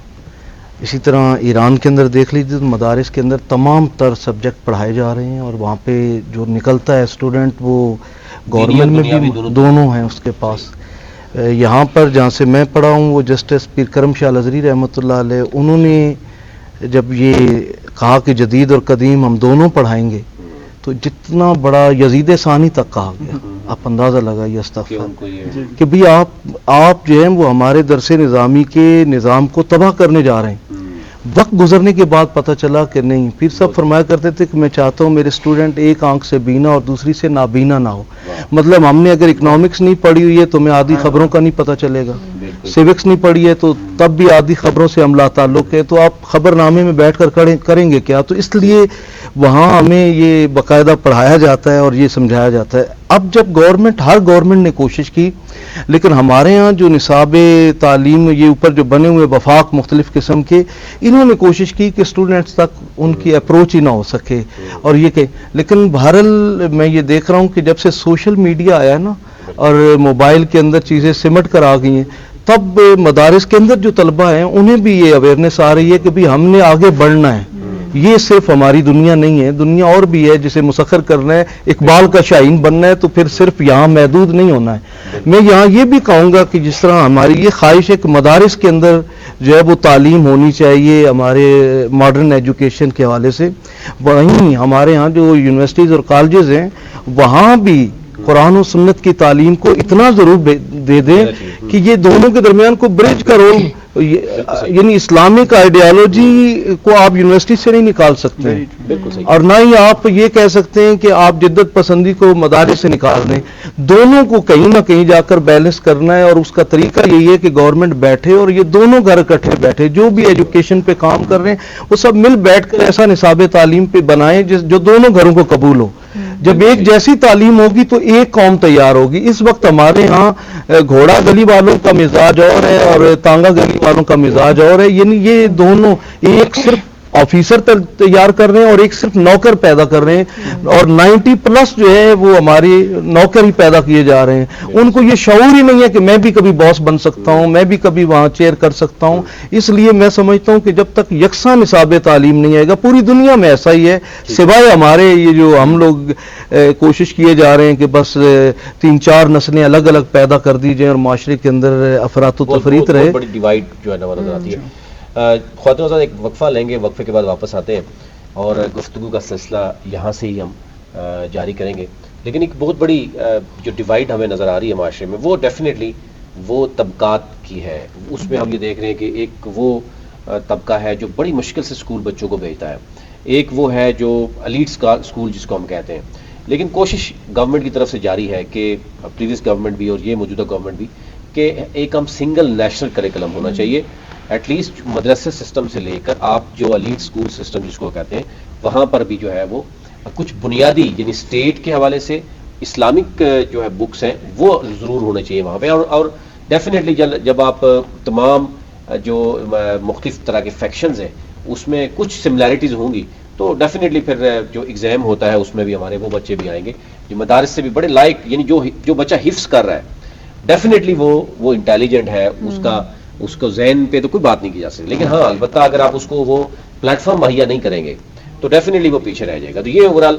Speaker 6: اسی طرح ایران کے اندر دیکھ لیجیے تو مدارس کے اندر تمام تر سبجیکٹ پڑھائے جا رہے ہیں, اور وہاں پہ جو نکلتا ہے اسٹوڈنٹ وہ گورنمنٹ میں بھی دونوں ہیں اس کے پاس. یہاں پر جہاں سے میں پڑھا ہوں وہ جسٹس پیر کرم شاہ الازہری رحمۃ اللہ علیہ, انہوں نے جب یہ کہا کہ جدید اور قدیم ہم دونوں پڑھائیں گے تو جتنا بڑا یزید ثانی تک کہا گیا, آپ اندازہ لگائیے استغفر کہ بھی آپ جو ہیں وہ ہمارے درس نظامی کے نظام کو تباہ کرنے جا رہے ہیں. وقت گزرنے کے بعد پتہ چلا کہ نہیں. پیر صاحب فرمایا کرتے تھے کہ میں چاہتا ہوں میرے اسٹوڈنٹ ایک آنکھ سے بینا اور دوسری سے نابینا نہ ہو. مطلب ہم نے اگر اکنامکس نہیں پڑھی ہوئی ہے تو ہمیں آدھی خبروں کا نہیں پتہ چلے گا, سیوکس نہیں پڑھی ہے تو تب بھی آدھی خبروں سے ہم لا تعلق ہے, تو آپ خبر نامے میں بیٹھ کر کریں گے کیا. تو اس لیے وہاں ہمیں یہ باقاعدہ پڑھایا جاتا ہے اور یہ سمجھایا جاتا ہے. اب جب ہر گورنمنٹ نے کوشش کی, لیکن ہمارے ہاں جو نصاب تعلیم یہ اوپر جو بنے ہوئے وفاق مختلف قسم کے, انہوں نے کوشش کی کہ اسٹوڈنٹس تک ان کی اپروچ ہی نہ ہو سکے. اور یہ کہ لیکن بہرحال میں یہ دیکھ رہا ہوں کہ جب سے سوشل میڈیا آیا نا اور موبائل کے اندر چیزیں سمٹ کر آ گئی ہیں, تب مدارس کے اندر جو طلبہ ہیں انہیں بھی یہ اویئرنیس آ رہی ہے کہ بھی ہم نے آگے بڑھنا ہے. یہ صرف ہماری دنیا نہیں ہے, دنیا اور بھی ہے جسے مسخر کرنا ہے, اقبال کا شاہین بننا ہے, تو پھر صرف یہاں محدود نہیں ہونا ہے. میں یہاں یہ بھی کہوں گا کہ جس طرح ہماری یہ خواہش ہے کہ مدارس کے اندر جو ہے وہ تعلیم ہونی چاہیے ہمارے ماڈرن ایجوکیشن کے حوالے سے, وہیں ہمارے ہاں جو یونیورسٹیز اور کالجز ہیں وہاں بھی قرآن و سنت کی تعلیم کو اتنا ضرور دے دیں کہ یہ دونوں کے درمیان کو برج کا رول, یعنی اسلامک آئیڈیالوجی کو آپ یونیورسٹی سے نہیں نکال سکتے, اور نہ ہی آپ یہ کہہ سکتے ہیں کہ آپ جدت پسندی کو مدارس سے نکال دیں. دونوں کو کہیں نہ کہیں جا کر بیلنس کرنا ہے, اور اس کا طریقہ یہی ہے کہ گورنمنٹ بیٹھے اور یہ دونوں گھر اکٹھے بیٹھے, جو بھی ایجوکیشن پہ کام کر رہے ہیں وہ سب مل بیٹھ کر ایسا نصاب تعلیم پہ بنائیں جو دونوں گھروں کو قبول ہو. جب ایک جیسی تعلیم ہوگی تو ایک قوم تیار ہوگی. اس وقت ہمارے ہاں گھوڑا گلی والوں کا مزاج اور ہے اور تانگا گلی والوں کا مزاج اور ہے, یعنی یہ دونوں ایک صرف آفیسر تیار کر رہے ہیں اور ایک صرف نوکر پیدا کر رہے ہیں, اور 90+ جو ہے وہ ہماری نوکر ہی پیدا کیے جا رہے ہیں. ان کو یہ شعور ہی نہیں ہے کہ میں بھی کبھی باس بن سکتا ہوں, میں بھی کبھی وہاں چیئر کر سکتا ہوں. اس لیے میں سمجھتا ہوں کہ جب تک یکساں نصاب تعلیم نہیں آئے گا, پوری دنیا میں ایسا ہی ہے, سوائے ہمارے یہ جو ہم لوگ کوشش کیے جا رہے ہیں کہ بس 3-4 نسلیں الگ الگ پیدا کر دی جائیں اور معاشرے کے اندر افراط و تفریط رہے.
Speaker 2: بڑی ڈیوائڈ جو ہے نظر آتی ہے. خواتین صاحب ایک وقفہ لیں گے, وقفے کے بعد واپس آتے ہیں. اور گفتگو کا سلسلہ یہاں سے ہی ہم جاری کریں گے. لیکن ایک بہت بڑی جو ڈیوائڈ ہمیں نظر آ رہی ہے معاشرے میں وہ ڈیفینیٹلی وہ طبقات کی ہے. اس میں ہم یہ دیکھ رہے ہیں کہ ایک وہ طبقہ ہے جو بڑی مشکل سے اسکول بچوں کو بھیجتا ہے, ایک وہ ہے جو ایلیٹ اسکول جس کو ہم کہتے ہیں. لیکن کوشش گورنمنٹ کی طرف سے جاری ہے کہ پریویس گورنمنٹ بھی اور یہ موجودہ گورنمنٹ بھی کہ ایک ہم سنگل نیشنل کریکلم ہونا چاہیے ایٹ لیسٹ مدرسے سسٹم سے لے کر آپ جو ایلیٹ اسکول سسٹم جس کو کہتے ہیں وہاں پر بھی جو ہے وہ کچھ بنیادی یعنی اسٹیٹ کے حوالے سے اسلامک جو ہے بکس ہیں وہ ضرور ہونے چاہیے وہاں پہ. اور ڈیفینیٹلی جب آپ تمام جو مختلف طرح کے فیکشنز ہیں اس میں کچھ سملیرٹیز ہوں گی تو ڈیفینیٹلی پھر جو ایگزام ہوتا ہے اس میں بھی ہمارے وہ بچے بھی آئیں گے جو مدارس سے بھی بڑے لائق, یعنی جو بچہ حفظ کر رہا ہے ڈیفینیٹلی وہ انٹیلیجنٹ ہے, اس کو ذہن پہ تو کوئی بات نہیں کی جا سکتی. لیکن ہاں البتہ اگر آپ اس کو وہ پلیٹ فارم مہیا نہیں کریں گے تو ڈیفینیٹلی وہ پیچھے رہ جائے گا. تو یہ اوور آل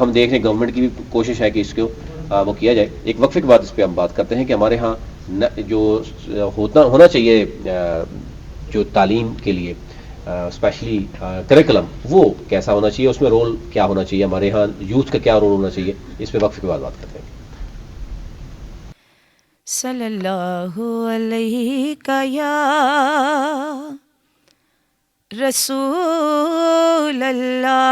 Speaker 2: ہم دیکھ رہے ہیں گورنمنٹ کی بھی کوشش ہے کہ اس کو وہ کیا جائے. ایک وقفے کے بعد اس پہ ہم بات کرتے ہیں کہ ہمارے ہاں جو ہونا چاہیے جو تعلیم کے لیے اسپیشلی کریکلم وہ کیسا ہونا چاہیے, اس میں رول کیا ہونا چاہیے, ہمارے ہاں یوتھ کا کیا رول ہونا چاہیے, اس پہ وقفے کے بعد بات کرتے ہیں.
Speaker 7: صلی اللہ علیہ یا رسول اللہ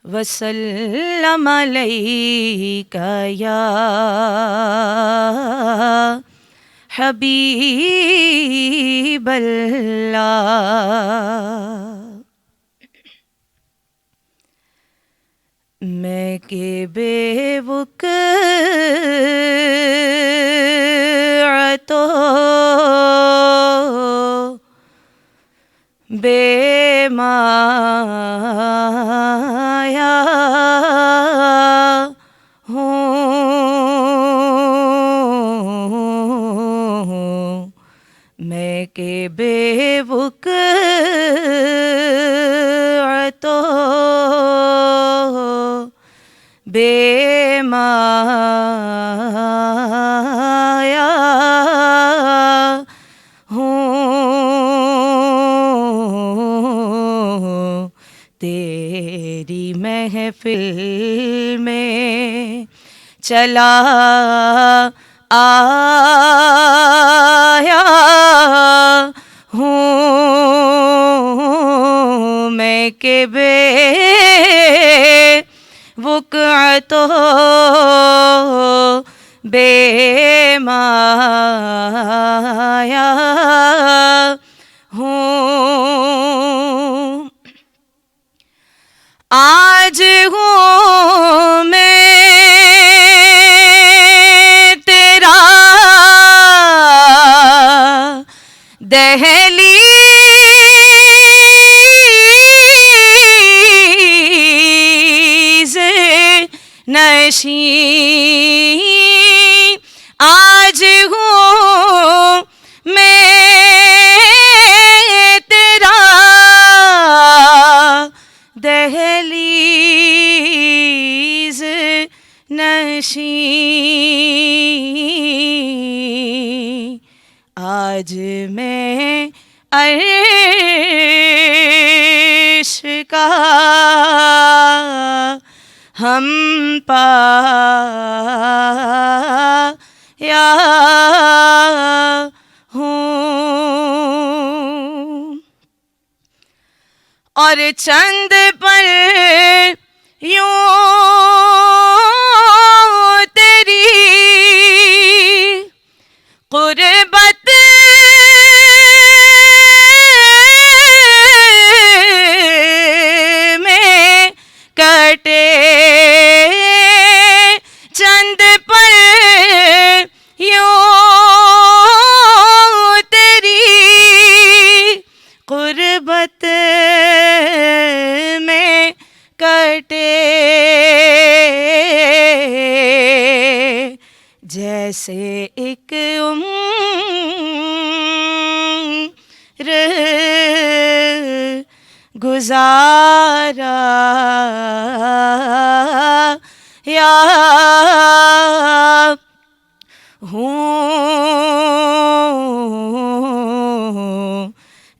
Speaker 7: وسلم علیک یا حبیب اللہ. میں کہ بے وقعتو بے مایا ہوں, میں کہ بے وقعتو بے مایا ہوں, تیری محفل میں چلا آیا ہوں, میں کہ بے وقعتو بے مایا ہوں. آج ہوں میں تیرا دہلیز نشین, آج ہوں میں تیرا دہلیز نشین, آج میں عرش کا ہم پایا ہوں, اور چند پر یوں تیری قربت میں کٹے, چند پر یوں تیری قربت میں کٹے, جیسے ایک عمر گزارا یا ہوں,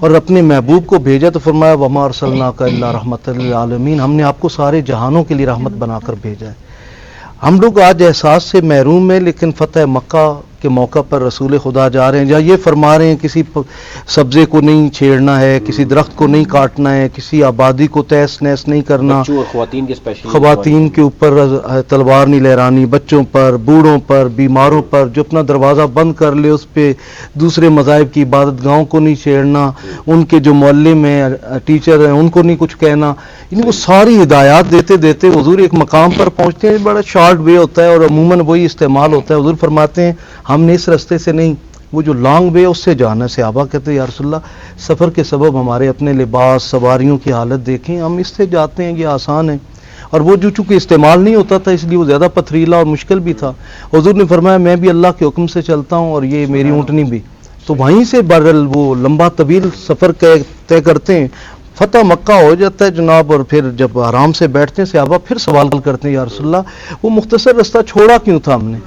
Speaker 6: اور اپنے محبوب کو بھیجا تو فرمایا وما ارسلناک الا رحمۃ للعالمین، ہم نے آپ کو سارے جہانوں کے لیے رحمت بنا کر بھیجا ہے۔ ہم لوگ آج احساس سے محروم ہیں، لیکن فتح مکہ کے موقع پر رسول خدا جا رہے ہیں جہاں یہ فرما رہے ہیں کسی سبزے کو نہیں چھیڑنا ہے، کسی درخت کو نہیں کاٹنا ہے، کسی آبادی کو تہس نہس نہیں کرنا،
Speaker 2: بچوں اور خواتین کے اسپیشلی
Speaker 6: خواتین کے اوپر تلوار نہیں لہرانی، بچوں پر، بوڑھوں پر، بیماروں پر، جو اپنا دروازہ بند کر لے اس پہ، دوسرے مذاہب کی عبادت گاہوں کو نہیں چھیڑنا، ان کے جو معلم ہیں ٹیچر ہیں ان کو نہیں کچھ کہنا، یعنی وہ ساری ہدایات دیتے دیتے حضور ایک مقام پر پہنچتے ہیں، بڑا شارٹ وے ہوتا ہے اور عموماً وہی استعمال ہوتا ہے۔ حضور فرماتے ہیں ہم نے اس راستے سے نہیں، وہ جو لانگ وے اس سے جانا ہے۔ صحابہ کہتے ہیں یا رسول اللہ سفر کے سبب ہمارے اپنے لباس سواریوں کی حالت دیکھیں، ہم اس سے جاتے ہیں، یہ آسان ہے، اور وہ جو چونکہ استعمال نہیں ہوتا تھا اس لیے وہ زیادہ پتھریلا اور مشکل بھی تھا۔ حضور نے فرمایا میں بھی اللہ کے حکم سے چلتا ہوں اور یہ میری اونٹنی بھی، تو وہیں سے برل وہ لمبا طویل سفر طے کرتے ہیں، فتح مکہ ہو جاتا ہے جناب، اور پھر جب آرام سے بیٹھتے ہیں صحابہ پھر سوال کرتے ہیں یا رسول اللہ وہ مختصر رستہ چھوڑا کیوں تھا ہم نے؟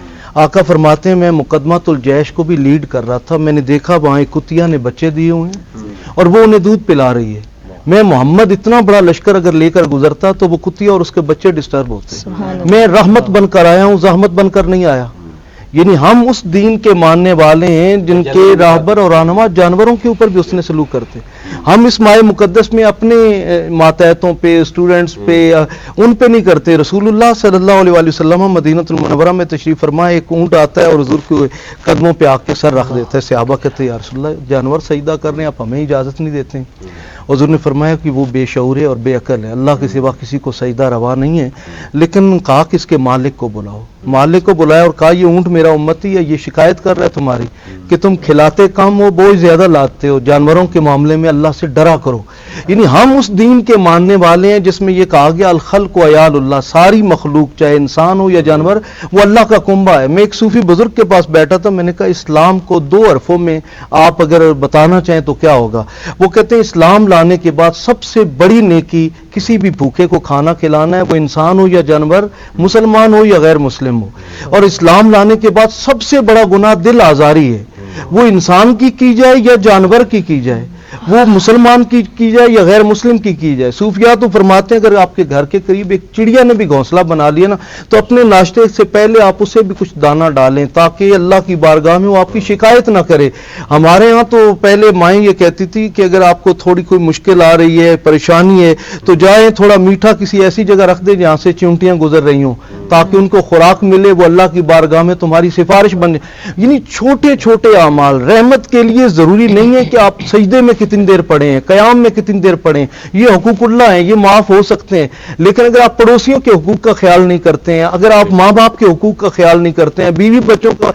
Speaker 6: آقا فرماتے ہیں میں مقدمۃ الجیش کو بھی لیڈ کر رہا تھا، میں نے دیکھا وہاں ایک کتیا نے بچے دیے ہوئے ہیں اور وہ انہیں دودھ پلا رہی ہے، میں محمد اتنا بڑا لشکر اگر لے کر گزرتا تو وہ کتیا اور اس کے بچے ڈسٹرب ہوتے، میں رحمت بن کر آیا ہوں، زحمت بن کر نہیں آیا۔ یعنی ہم اس دین کے ماننے والے ہیں جن کے راہبر اور رہنما جانوروں کے اوپر بھی اس نے سلوک کرتے، ہم اس مائع مقدس میں اپنے ماتحتوں پہ اسٹوڈنٹس پہ ان پہ نہیں کرتے۔ رسول اللہ صلی اللہ علیہ وآلہ وسلم مدینہ المنورہ میں تشریف فرما، ایک اونٹ آتا ہے اور حضور کے قدموں پہ آ کے سر رکھ دیتا ہے، صحابہ کہتے ہیں یا رسول اللہ جانور سجدہ کر رہے ہیں آپ ہمیں اجازت نہیں دیتے ہیں؟ حضور نے فرمایا کہ وہ بے شعور ہے اور بے عقل ہے، اللہ کے سوا کسی کو سجدہ روا نہیں ہے، لیکن کہا کہ اس کے مالک کو بلاؤ، مالک کو بلایا اور کہا یہ اونٹ میرا امتی ہے، یہ شکایت کر رہا ہے تمہاری کہ تم کھلاتے کم ہو بوجھ زیادہ لاتے ہو، جانوروں کے معاملے میں اللہ سے ڈرا کرو۔ یعنی ہم اس دین کے ماننے والے ہیں جس میں یہ کہا گیا الخلق و عیال اللہ، ساری مخلوق چاہے انسان ہو یا جانور وہ اللہ کا کنبہ ہے۔ میں ایک صوفی بزرگ کے پاس بیٹھا تھا، میں نے کہا اسلام کو 2 حرفوں میں آپ اگر بتانا چاہیں تو کیا ہوگا؟ وہ کہتے ہیں اسلام لانے کے بعد سب سے بڑی نیکی کسی بھی بھوکے کو کھانا کھلانا ہے، وہ انسان ہو یا جانور، مسلمان ہو یا غیر مسلم ہو، اور اسلام لانے کے بعد سب سے بڑا گناہ دل آزاری ہے، وہ انسان کی جائے یا جانور کی جائے، وہ مسلمان کی جائے یا غیر مسلم کی جائے۔ صوفیاء تو فرماتے ہیں اگر آپ کے گھر کے قریب ایک چڑیا نے بھی گھونسلہ بنا لیا نا تو اپنے ناشتے سے پہلے آپ اسے بھی کچھ دانہ ڈالیں تاکہ اللہ کی بارگاہ میں وہ آپ کی شکایت نہ کرے۔ ہمارے ہاں تو پہلے مائیں یہ کہتی تھی کہ اگر آپ کو تھوڑی کوئی مشکل آ رہی ہے، پریشانی ہے، تو جائیں تھوڑا میٹھا کسی ایسی جگہ رکھ دیں جہاں سے چونٹیاں گزر رہی ہوں تاکہ ان کو خوراک ملے، وہ اللہ کی بارگاہ میں تمہاری سفارش بن جائے۔ یعنی چھوٹے چھوٹے اعمال رحمت کے لیے ضروری نہیں ہے کہ آپ سجدے میں کتنی دیر پڑھیں، قیام میں کتنی دیر پڑھیں، یہ حقوق اللہ ہیں، یہ معاف ہو سکتے ہیں، لیکن اگر آپ پڑوسیوں کے حقوق کا خیال نہیں کرتے ہیں، اگر آپ ماں باپ کے حقوق کا خیال نہیں کرتے ہیں، بیوی بچوں کا،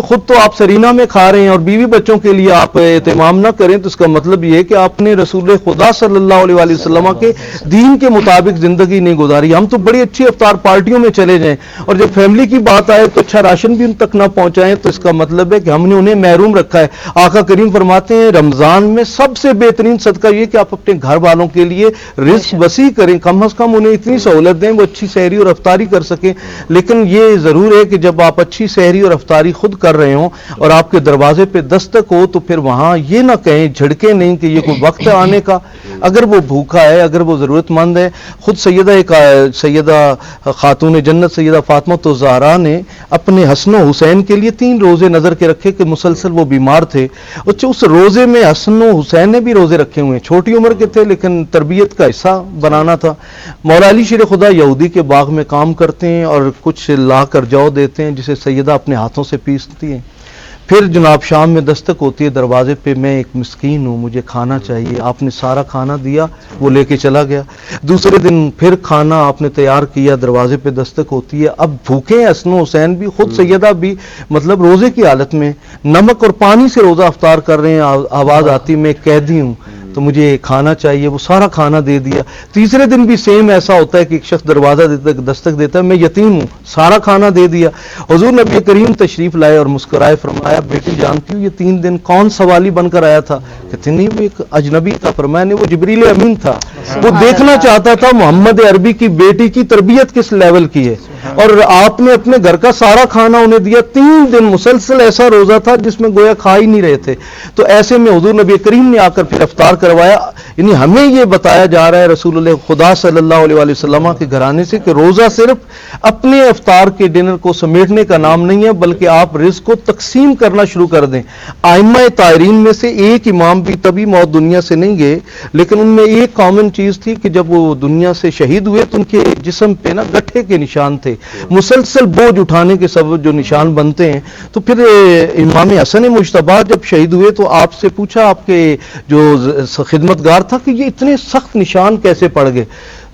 Speaker 6: خود تو آپ سرینہ میں کھا رہے ہیں اور بیوی بچوں کے لیے آپ اہتمام نہ کریں تو اس کا مطلب یہ ہے کہ آپ نے رسول خدا صلی اللہ علیہ وآلہ وسلم کے دین کے مطابق زندگی نہیں گزاری۔ ہم تو بڑی اچھی افطار پارٹیوں میں چلے جائیں اور جب فیملی کی بات آئے تو اچھا راشن بھی ان تک نہ پہنچائیں تو اس کا مطلب ہے کہ ہم نے انہیں محروم رکھا ہے۔ آقا کریم فرماتے ہیں رمضان میں سب سے بہترین صدقہ یہ کہ آپ اپنے گھر والوں کے لیے رزق وسیع کریں، کم از کم انہیں اتنی سہولت دیں وہ اچھی سحری اور افطاری کر سکیں۔ لیکن یہ ضرور ہے کہ جب آپ اچھی سحری اور افطاری خود کر رہے ہوں اور آپ کے دروازے پہ دستک ہو تو پھر وہاں یہ نہ کہیں، جھڑکے نہیں کہ یہ کوئی وقت ہے آنے کا، اگر وہ بھوکا ہے، اگر وہ ضرورت مند ہے۔ خود سیدہ خاتون جنت سیدہ فاطمہ الزہرا نے اپنے حسن و حسین کے لیے 3 روزے نظر کے رکھے کہ مسلسل وہ بیمار تھے، اچھا اس روزے میں حسن و حسین نے بھی روزے رکھے ہوئے، چھوٹی عمر کے تھے لیکن تربیت کا حصہ بنانا تھا۔ مولا علی شیر خدا یہودی کے باغ میں کام کرتے ہیں اور کچھ لا کر جو دیتے ہیں جسے سیدہ اپنے ہاتھوں سے پیستی ہیں، پھر جناب شام میں دستک ہوتی ہے دروازے پہ، میں ایک مسکین ہوں مجھے کھانا چاہیے، آپ نے سارا کھانا دیا، وہ لے کے چلا گیا۔ دوسرے دن پھر کھانا آپ نے تیار کیا، دروازے پہ دستک ہوتی ہے، اب بھوکے ہیں حسن و حسین بھی، خود سیدہ بھی مطلب روزے کی حالت میں نمک اور پانی سے روزہ افطار کر رہے ہیں، آواز آتی میں قیدی ہوں، تو مجھے کھانا چاہیے، وہ سارا کھانا دے دیا. تیسرے دن بھی سیم ایسا ہوتا ہے کہ ایک شخص دروازہ دستک دیتا ہے، میں یتیم ہوں، سارا کھانا دے دیا. حضور نبی کریم تشریف لائے اور مسکرائے، فرمایا بیٹی جانتی ہوں یہ 3 دن کون سوالی بن کر آیا تھا؟ کہتے نہیں وہ ایک اجنبی تھا. فرمایا نہیں، وہ جبریل امین تھا. وہ دیکھنا چاہتا تھا محمد عربی کی بیٹی کی تربیت کس لیول کی ہے، اور آپ نے اپنے گھر کا سارا کھانا انہیں دیا. 3 دن مسلسل ایسا روزہ تھا جس میں گویا کھا ہی نہیں رہے تھے. تو ایسے میں حضور نبی کریم نے آ کر پھر افطار کروایا. یعنی ہمیں یہ بتایا جا رہا ہے رسول اللہ خدا صلی اللہ علیہ وآلہ وسلم کے گھرانے سے کہ روزہ صرف اپنے افطار کے ڈنر کو سمیٹنے کا نام نہیں ہے، بلکہ آپ رزق کو تقسیم کرنا شروع کر دیں. ائمہ تائرین میں سے ایک امام بھی تبھی موت دنیا سے نہیں گئے، لیکن ان میں ایک کامن چیز تھی کہ جب وہ دنیا سے شہید ہوئے تو ان کے جسم پہ نا گٹھے کے نشان تھے، مسلسل بوجھ اٹھانے کے سبب جو نشان بنتے ہیں. تو پھر امام حسن مجتبی جب شہید ہوئے تو آپ سے پوچھا آپ کے جو خدمتگار تھا کہ یہ اتنے سخت نشان کیسے پڑ گئے؟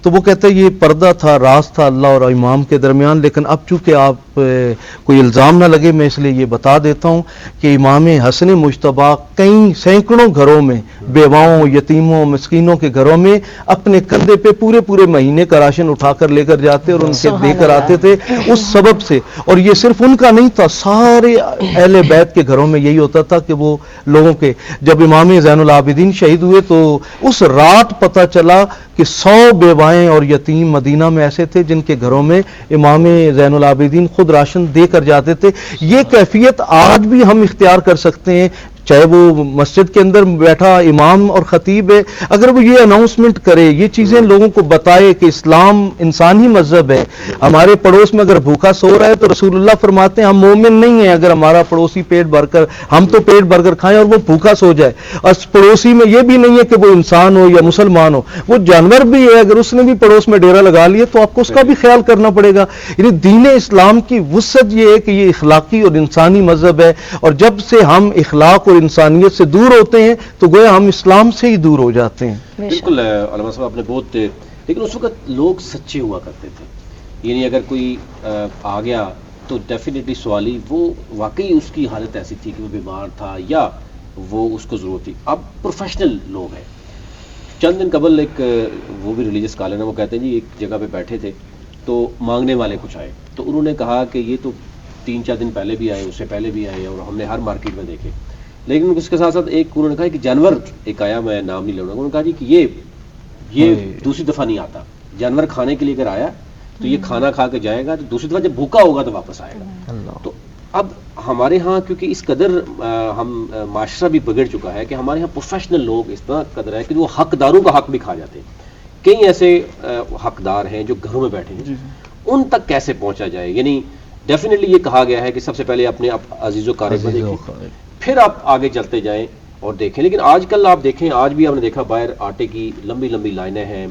Speaker 6: تو وہ کہتے ہیں یہ پردہ تھا، راز تھا اللہ اور امام کے درمیان. لیکن اب چونکہ آپ کوئی الزام نہ لگے میں اس لیے یہ بتا دیتا ہوں کہ امام حسن مجتبی کئی سینکڑوں گھروں میں بیواؤں، یتیموں، مسکینوں کے گھروں میں اپنے کندھے پہ پورے مہینے کا راشن اٹھا کر لے کر جاتے اور ان کے دے کر آتے تھے اس سبب سے. اور یہ صرف ان کا نہیں تھا، سارے اہل بیت کے گھروں میں یہی ہوتا تھا کہ وہ لوگوں کے. جب امام زین العابدین شہید ہوئے تو اس رات پتہ چلا کہ 100 بیوائیں اور یتیم مدینہ میں ایسے تھے جن کے گھروں میں امام زین العابدین خود راشن دے کر جاتے تھے. یہ کیفیت آج بھی ہم اختیار کر سکتے ہیں، چاہے وہ مسجد کے اندر بیٹھا امام اور خطیب ہے، اگر وہ یہ اناؤنسمنٹ کرے، یہ چیزیں لوگوں کو بتائے کہ اسلام انسانی مذہب ہے. ہمارے پڑوس میں اگر بھوکا سو رہا ہے تو رسول اللہ فرماتے ہیں ہم مومن نہیں ہیں اگر ہمارا پڑوسی پیٹ بھر کر، ہم تو پیٹ بھر کر کھائیں اور وہ بھوکا سو جائے. اور پڑوسی میں یہ بھی نہیں ہے کہ وہ انسان ہو یا مسلمان ہو، وہ جانور بھی ہے، اگر اس نے بھی پڑوس میں ڈیرا لگا لیا تو آپ کو اس کا بھی خیال کرنا پڑے گا. یعنی دین اسلام کی وسعت یہ ہے کہ یہ اخلاقی اور انسانی مذہب ہے، اور جب سے ہم اخلاق اور انسانیت سے دور ہوتے ہیں تو گویا ہم اسلام سے ہی دور ہو جاتے ہیں.
Speaker 2: بالکل علامہ صاحب آپ نے بہت، لیکن اس وقت لوگ سچے ہوا کرتے تھے. یعنی اگر کوئی آ گیا تو ڈیفینیٹلی سوالی وہ واقعی اس کی حالت ایسی تھی کہ وہ بیمار تھا یا وہ اس کو ضرورت تھی. اب پروفیشنل لوگ ہیں. چند دن قبل ایک وہ بھی ریلیجس اسکالر ہیں، وہ کہتے ہیں جی ایک جگہ پہ بیٹھے تھے تو مانگنے والے کچھ آئے تو انہوں نے کہا کہ یہ تو 3-4 دن پہلے بھی آئے، اس سے پہلے بھی آئے اور ہم نے ہر مارکیٹ میں دیکھے. لیکن اس کے ساتھ ساتھ ایک انہوں نے کہا کہ جانور ایک آیا، میں نام نہیں لوں گا، انہوں نے کہا جی کہ یہ دوسری دفعہ نہیں آتا. جانور کھانے کے لیے اگر آیا تو یہ کھانا کھا کے جائے گا، تو دوسری دفعہ جب بھوکا ہوگا تو واپس آئے گا. تو اب ہمارے ہاں کیونکہ اس قدر ہم معاشرہ بھی بگڑ چکا ہے کہ ہمارے ہاں پروفیشنل لوگ اس طرح قدر ہے کہ وہ حقداروں کا حق بھی کھا جاتے ہیں. کئی ایسے حقدار ہیں جو گھروں میں بیٹھے ہیں، ان تک کیسے پہنچا جائے؟ یعنی ڈیفینیٹلی یہ کہا گیا ہے کہ سب سے پہلے اپنے عزیز و قارب میں دیکھیں، پھر آپ آگے چلتے جائیں اور دیکھیں. لیکن آج کل آپ دیکھیں، آج بھی ہم نے دیکھا باہر آٹے کی لمبی لمبی لائنیں ہیں.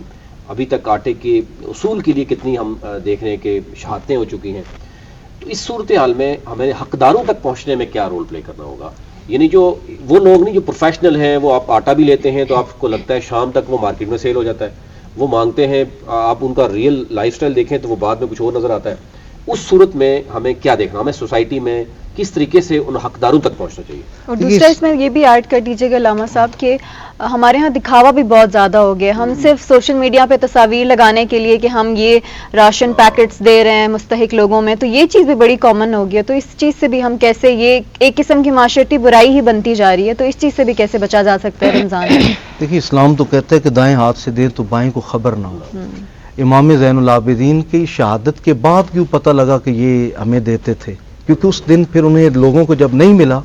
Speaker 2: ابھی تک آٹے کے اصول کے لیے کتنی ہم دیکھ رہے ہیں کہ شہادتیں ہو چکی ہیں. تو اس صورتحال میں ہمیں حقداروں تک پہنچنے میں کیا رول پلے کرنا ہوگا؟ یعنی جو وہ لوگ نہیں جو پروفیشنل ہیں، وہ آپ آٹا بھی لیتے ہیں تو آپ کو لگتا ہے شام تک وہ مارکیٹ میں سیل ہو جاتا ہے، وہ مانگتے ہیں، آپ ان کا ریئل لائف سٹائل دیکھیں تو وہ بعد میں کچھ اور نظر آتا ہے. اس صورت میں ہمیں کیا دیکھنا، ہمیں سوسائٹی میں کس طریقے سے ان حقداروں تک پہنچنا چاہیے؟
Speaker 3: اور دوسرا اس میں یہ بھی ایڈ کر دیجیے گا علامہ صاحب کہ ہمارے ہاں دکھاوا بھی بہت زیادہ ہو گیا. ہم صرف سوشل میڈیا پہ تصاویر لگانے کے لیے کہ ہم یہ راشن پیکٹس دے رہے ہیں مستحق لوگوں میں، تو یہ چیز بھی بڑی کامن ہو گئی ہے. تو اس چیز سے بھی ہم کیسے، یہ ایک قسم کی معاشرتی برائی ہی بنتی جا رہی ہے، تو اس چیز سے بھی کیسے بچا جا سکتا ہے رمضان میں؟
Speaker 6: دیکھیے اسلام تو کہتا ہے کہ دائیں ہاتھ سے دیں تو بائیں کو خبر نہ ہو. امام زین العابدین کی شہادت کے بعد کیوں پتہ لگا کہ یہ ہمیں دیتے تھے؟ کیونکہ اس دن پھر انہیں لوگوں کو جب نہیں ملا.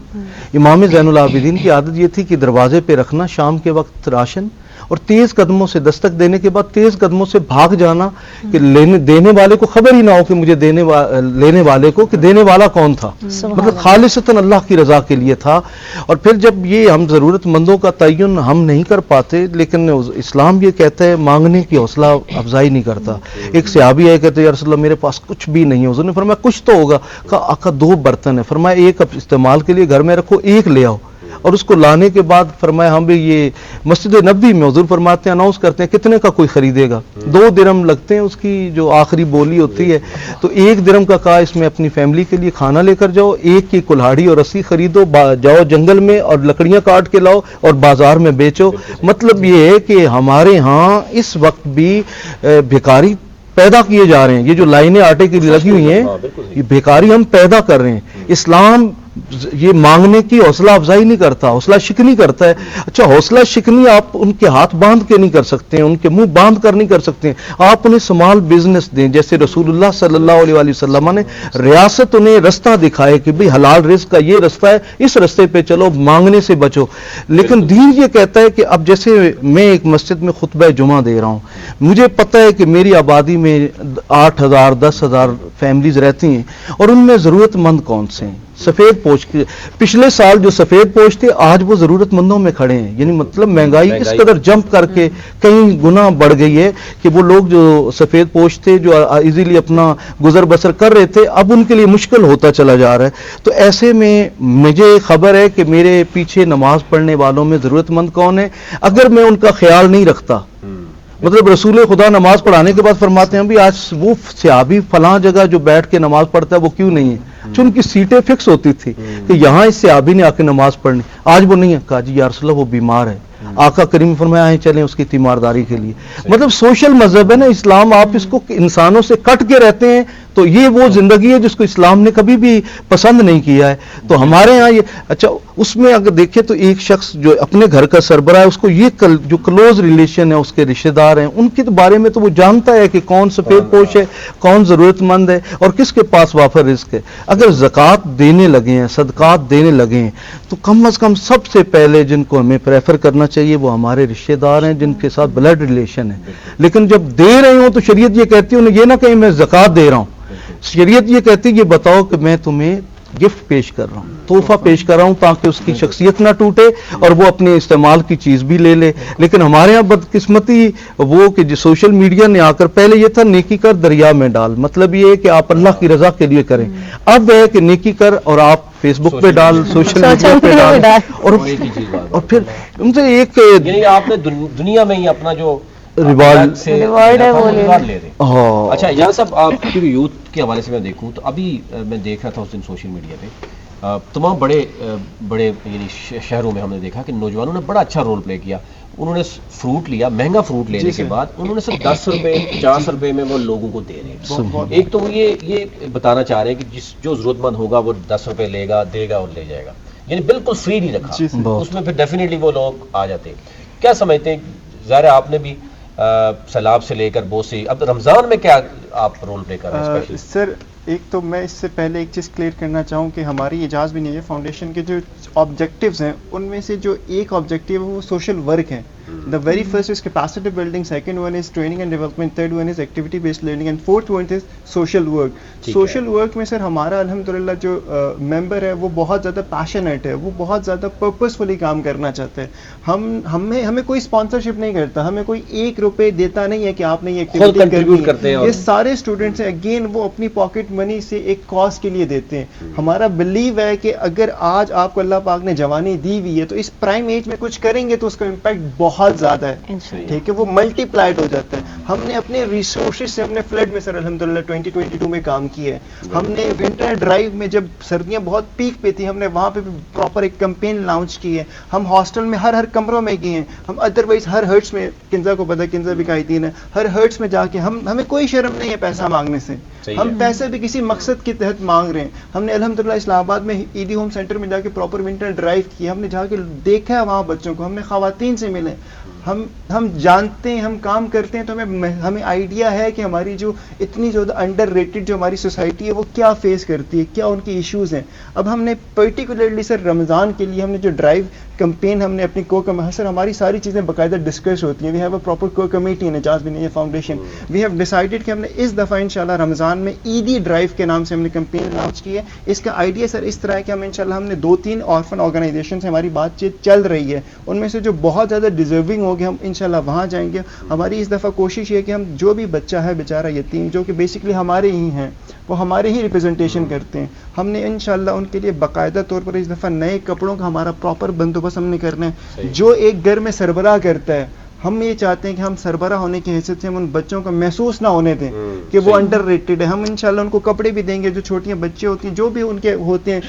Speaker 6: امام زین العابدین کی عادت یہ تھی کہ دروازے پہ رکھنا شام کے وقت راشن، اور تیز قدموں سے دستک دینے کے بعد تیز قدموں سے بھاگ جانا کہ دینے والے کو خبر ہی نہ ہو کہ مجھے لینے والے کو کہ دینے والا کون تھا. مطلب خالصتاً اللہ کی رضا کے لیے تھا. اور پھر جب یہ ہم ضرورت مندوں کا تعین ہم نہیں کر پاتے، لیکن اسلام یہ کہتا ہے مانگنے کی حوصلہ افزائی نہیں کرتا. ایک صحابی ہے کہتے ہیں یا رسول اللہ میرے پاس کچھ بھی نہیں ہے. حضور نے فرمایا کچھ تو ہوگا. کہا آقا 2 برتن ہے. فرمایا ایک اب استعمال کے لیے گھر میں رکھو، ایک لے آؤ. اور اس کو لانے کے بعد فرمایا ہم بھی یہ مسجد نبوی میں حضور فرماتے ہیں اناؤنس کرتے ہیں کتنے کا کوئی خریدے گا, 2 درہم لگتے ہیں اس کی جو آخری بولی ہوتی ہے, تو 1 درہم کا کہا اس میں اپنی فیملی کے لیے کھانا لے کر جاؤ, 1 کی کلہاڑی اور رسی خریدو, جاؤ جنگل میں اور لکڑیاں کاٹ کے لاؤ اور بازار میں بیچو. مطلب یہ ہے کہ ہمارے ہاں اس وقت بھی بھکاری پیدا کیے جا رہے ہیں. یہ جو لائنیں آٹے کی لگی ہوئی ہیں یہ بھکاری ہم پیدا کر رہے ہیں. اسلام یہ مانگنے کی حوصلہ افزائی نہیں کرتا, حوصلہ شکنی کرتا ہے. اچھا حوصلہ شکنی آپ ان کے ہاتھ باندھ کے نہیں کر سکتے ہیں, ان کے منہ باندھ کر نہیں کر سکتے ہیں, آپ انہیں سمال بزنس دیں. جیسے رسول اللہ صلی اللہ علیہ وسلم نے ریاست انہیں رستہ دکھائے کہ بھئی حلال رزق کا یہ رستہ ہے, اس رستے پہ چلو, مانگنے سے بچو. لیکن دین یہ کہتا ہے کہ اب جیسے میں ایک مسجد میں خطبہ جمعہ دے رہا ہوں, مجھے پتہ ہے کہ میری آبادی میں 8,000 10,000 فیملیز رہتی ہیں اور ان میں ضرورت مند کون سے ہیں؟ سفید پوش کے پچھلے سال جو سفید پوش تھے آج وہ ضرورت مندوں میں کھڑے ہیں. یعنی مطلب مہنگائی اس قدر جمپ کر کے کئی گنا بڑھ گئی ہے کہ وہ لوگ جو سفید پوش تھے جو ایزیلی اپنا گزر بسر کر رہے تھے اب ان کے لیے مشکل ہوتا چلا جا رہا ہے. تو ایسے میں مجھے خبر ہے کہ میرے پیچھے نماز پڑھنے والوں میں ضرورت مند کون ہے. اگر میں ان کا خیال نہیں رکھتا, مطلب رسول خدا نماز پڑھانے کے بعد فرماتے ہیں بھی آج وہ صحابی فلاں جگہ جو بیٹھ کے نماز پڑھتا ہے وہ کیوں نہیں ہے, جو ان کی سیٹیں فکس ہوتی تھی کہ یہاں اس صحابی نے آ کے نماز پڑھنی, آج وہ نہیں ہے. کہا جی یا رسول اللہ وہ بیمار ہے, آقا کریم فرمایا آئیں چلیں اس کی تیمارداری کے لیے. مطلب سوشل مذہب ہے نا اسلام, آپ اس کو انسانوں سے کٹ کے رہتے ہیں تو یہ وہ زندگی ہے جس کو اسلام نے کبھی بھی پسند نہیں کیا ہے. تو ہمارے ہاں یہ اچھا اس میں اگر دیکھیں تو ایک شخص جو اپنے گھر کا سربراہ ہے اس کو یہ جو کلوز ریلیشن ہے اس کے رشتہ دار ہیں ان کے بارے میں تو وہ جانتا ہے کہ کون سفید پوش ہے, کون ضرورت مند ہے اور کس کے پاس وافر رزق ہے. اگر زکوٰۃ دینے لگے ہیں, صدقات دینے لگے ہیں, تو کم از کم سب سے پہلے جن کو ہمیں پریفر کرنا چاہیے وہ ہمارے رشتہ دار ہیں جن کے ساتھ بلڈ ریلیشن ہے. لیکن جب دے رہے ہوں تو شریعت یہ کہتی ہے انہیں یہ نہ کہیں میں زکوٰۃ دے رہا ہوں, شریعت یہ کہتی ہے یہ بتاؤ کہ میں تمہیں گفٹ پیش کر رہا ہوں, تحفہ پیش کر رہا ہوں تاکہ اس کی شخصیت نہ ٹوٹے اور وہ اپنے استعمال کی چیز بھی لے لے. لیکن ہمارے یہاں بدقسمتی وہ کہ جو سوشل میڈیا نے آ کر پہلے یہ تھا نیکی کر دریا میں ڈال, مطلب یہ ہے کہ آپ اللہ کی رضا کے لیے کریں. اب ہے کہ نیکی کر اور آپ فیس بک پہ ڈال, سوشل میڈیا پہ ڈال, اور پھر ان سے ایک
Speaker 2: یعنی آپ نے دنیا میں ہی اپنا جو
Speaker 4: ریوارڈ ہے وہ لے
Speaker 2: رہے ہیں. اچھا یہاں صاحب آپ کی یوتھ کے حوالے سے میں دیکھوں تو ابھی میں دیکھ رہا تھا اس دن سوشل میڈیا پہ تمام بڑے یعنی شہروں میں ہم نے دیکھا کہ نوجوانوں نے بڑا اچھا رول پلے کیا. انہوں نے فروٹ لیا, مہنگا فروٹ لینے کے بعد انہوں نے صرف 10 روپے 50 روپے میں وہ لوگوں کو دے رہے ہیں. ایک تو وہ یہ بتانا چاہ رہے ہیں کہ جو ضرورت مند ہوگا وہ 10 روپے لے گا, دے گا اور لے جائے گا, یعنی بالکل فری نہیں رکھا. اس میں پھر ڈیفینیٹلی وہ لوگ آ جاتے ہیں. کیا سمجھتے ہیں, ظاہر آپ نے بھی سیلاب سے لے کر بہت سی, اب رمضان میں کیا آپ رول پلے کر رہے ہیں؟
Speaker 5: سر ایک تو میں اس سے پہلے ایک چیز کلیئر کرنا چاہوں کہ ہماری اجازت بھی نہیں ہے فاؤنڈیشن کے جو آبجیکٹیوز ہیں ان میں سے جو ایک آبجیکٹیو ہے وہ سوشل ورک ہے. The very first is capacity building, second one is training and development, third one is activity based learning and fourth one is social work. Social work میں سر ہمارا الحمدللہ جو ممبر ہے وہ بہت زیادہ پیشنیٹ ہے, وہ بہت زیادہ پرپسفلی کام کرنا چاہتے ہیں. ہمیں کوئی اسپانسرشپ نہیں کرتا, ہمیں کوئی 1 روپے دیتا نہیں ہے کہ آپ نے یہ ایکٹیویٹی کرنی ہے. یہ سارے اسٹوڈنٹس ہیں اگین وہ اپنی پاکٹ منی سے ایک کاز کے لیے دیتے ہیں. ہمارا بلیو ہے کہ اگر آج آپ کو اللہ پاک نے جوانی دی ہوئی ہے تو اس پرائم ایج میں کچھ کریں گے تو اس کا امپیکٹ بہت زیادہ ہے, ٹھیک ہے, وہ ملٹی پلائڈ ہو جاتا ہے. ہم نے اپنے ریسورسز سے اپنے فلڈ میں سر الحمدللہ 2022 میں کام کیا ہے. ہم نے ونٹر ڈرائیو میں جب سردیاں بہت پیک پہ تھی ہم نے وہاں پہ پراپر ایک کمپین لانچ کی ہے. ہم ہاسٹل میں ہر کمروں میں گئے ہیں. ہم ادروائز ہر ہرٹس میں, کنزا کو پتا کنزا بھی قائدین ہے, ہر ہرٹس میں جا کے ہمیں کوئی شرم نہیں ہے پیسہ مانگنے سے. ہم پیسے بھی کسی مقصد کے تحت مانگ رہے ہیں. ہم نے الحمدللہ اسلام آباد میں ایدی ہوم سینٹر میں جا کے پراپر ونٹر ڈرائیو کی. ہم نے جا کے دیکھا وہاں بچوں کو, ہم نے خواتین سے ملے, ہم جانتے ہیں, ہم کام کرتے ہیں, تو ہمیں آئیڈیا ہے کہ ہماری جو اتنی زیادہ انڈر ریٹڈ جو ہماری سوسائٹی ہے وہ کیا فیس کرتی ہے, کیا ان کی ایشوز ہیں. اب ہم نے پرٹیکولرلی سر رمضان کے لیے ہم نے جو ڈرائیو کمپین ہم نے اپنی سر ہماری ساری چیزیں باقاعدہ ڈسکس ہوتی ہیں. وی ہیو اے پراپر کو committee in Ijaz bin foundation. We have decided کہ ہم نے اس دفعہ انشاءاللہ رمضان میں عیدی ڈرائیو کے نام سے ہم نے کمپین لانچ کی ہے. اس کا آئیڈیا سر اس طرح ہے کہ ہم انشاءاللہ ہم نے 2-3 آرفن آرگنائزیشن سے ہماری بات چیت چل رہی ہے, ان میں سے جو بہت زیادہ ڈیزرونگ ہوگے ہم انشاءاللہ وہاں جائیں گے. ہماری اس دفعہ کوشش یہ ہے کہ ہم جو بھی بچہ ہے بیچارہ یتیم جو کہ بیسکلی ہمارے ہی ہیں, وہ ہمارے ہی ریپرزنٹیشن کرتے ہیں, ہم نے انشاءاللہ ان کے لیے باقاعدہ طور پر اس دفعہ نئے کپڑوں کا ہمارا پراپر بندوبست ہم نے کرنا ہے. جو ایک گھر میں سربراہ کرتا ہے, ہم یہ چاہتے ہیں کہ ہم سربراہ ہونے کی حیثیت سے ہم ان بچوں کو محسوس نہ ہونے دیں کہ وہ انڈر ریٹڈ ہے. ہم انشاءاللہ ان کو کپڑے بھی دیں گے, جو چھوٹیاں بچے ہوتی ہیں جو بھی ان کے ہوتے ہیں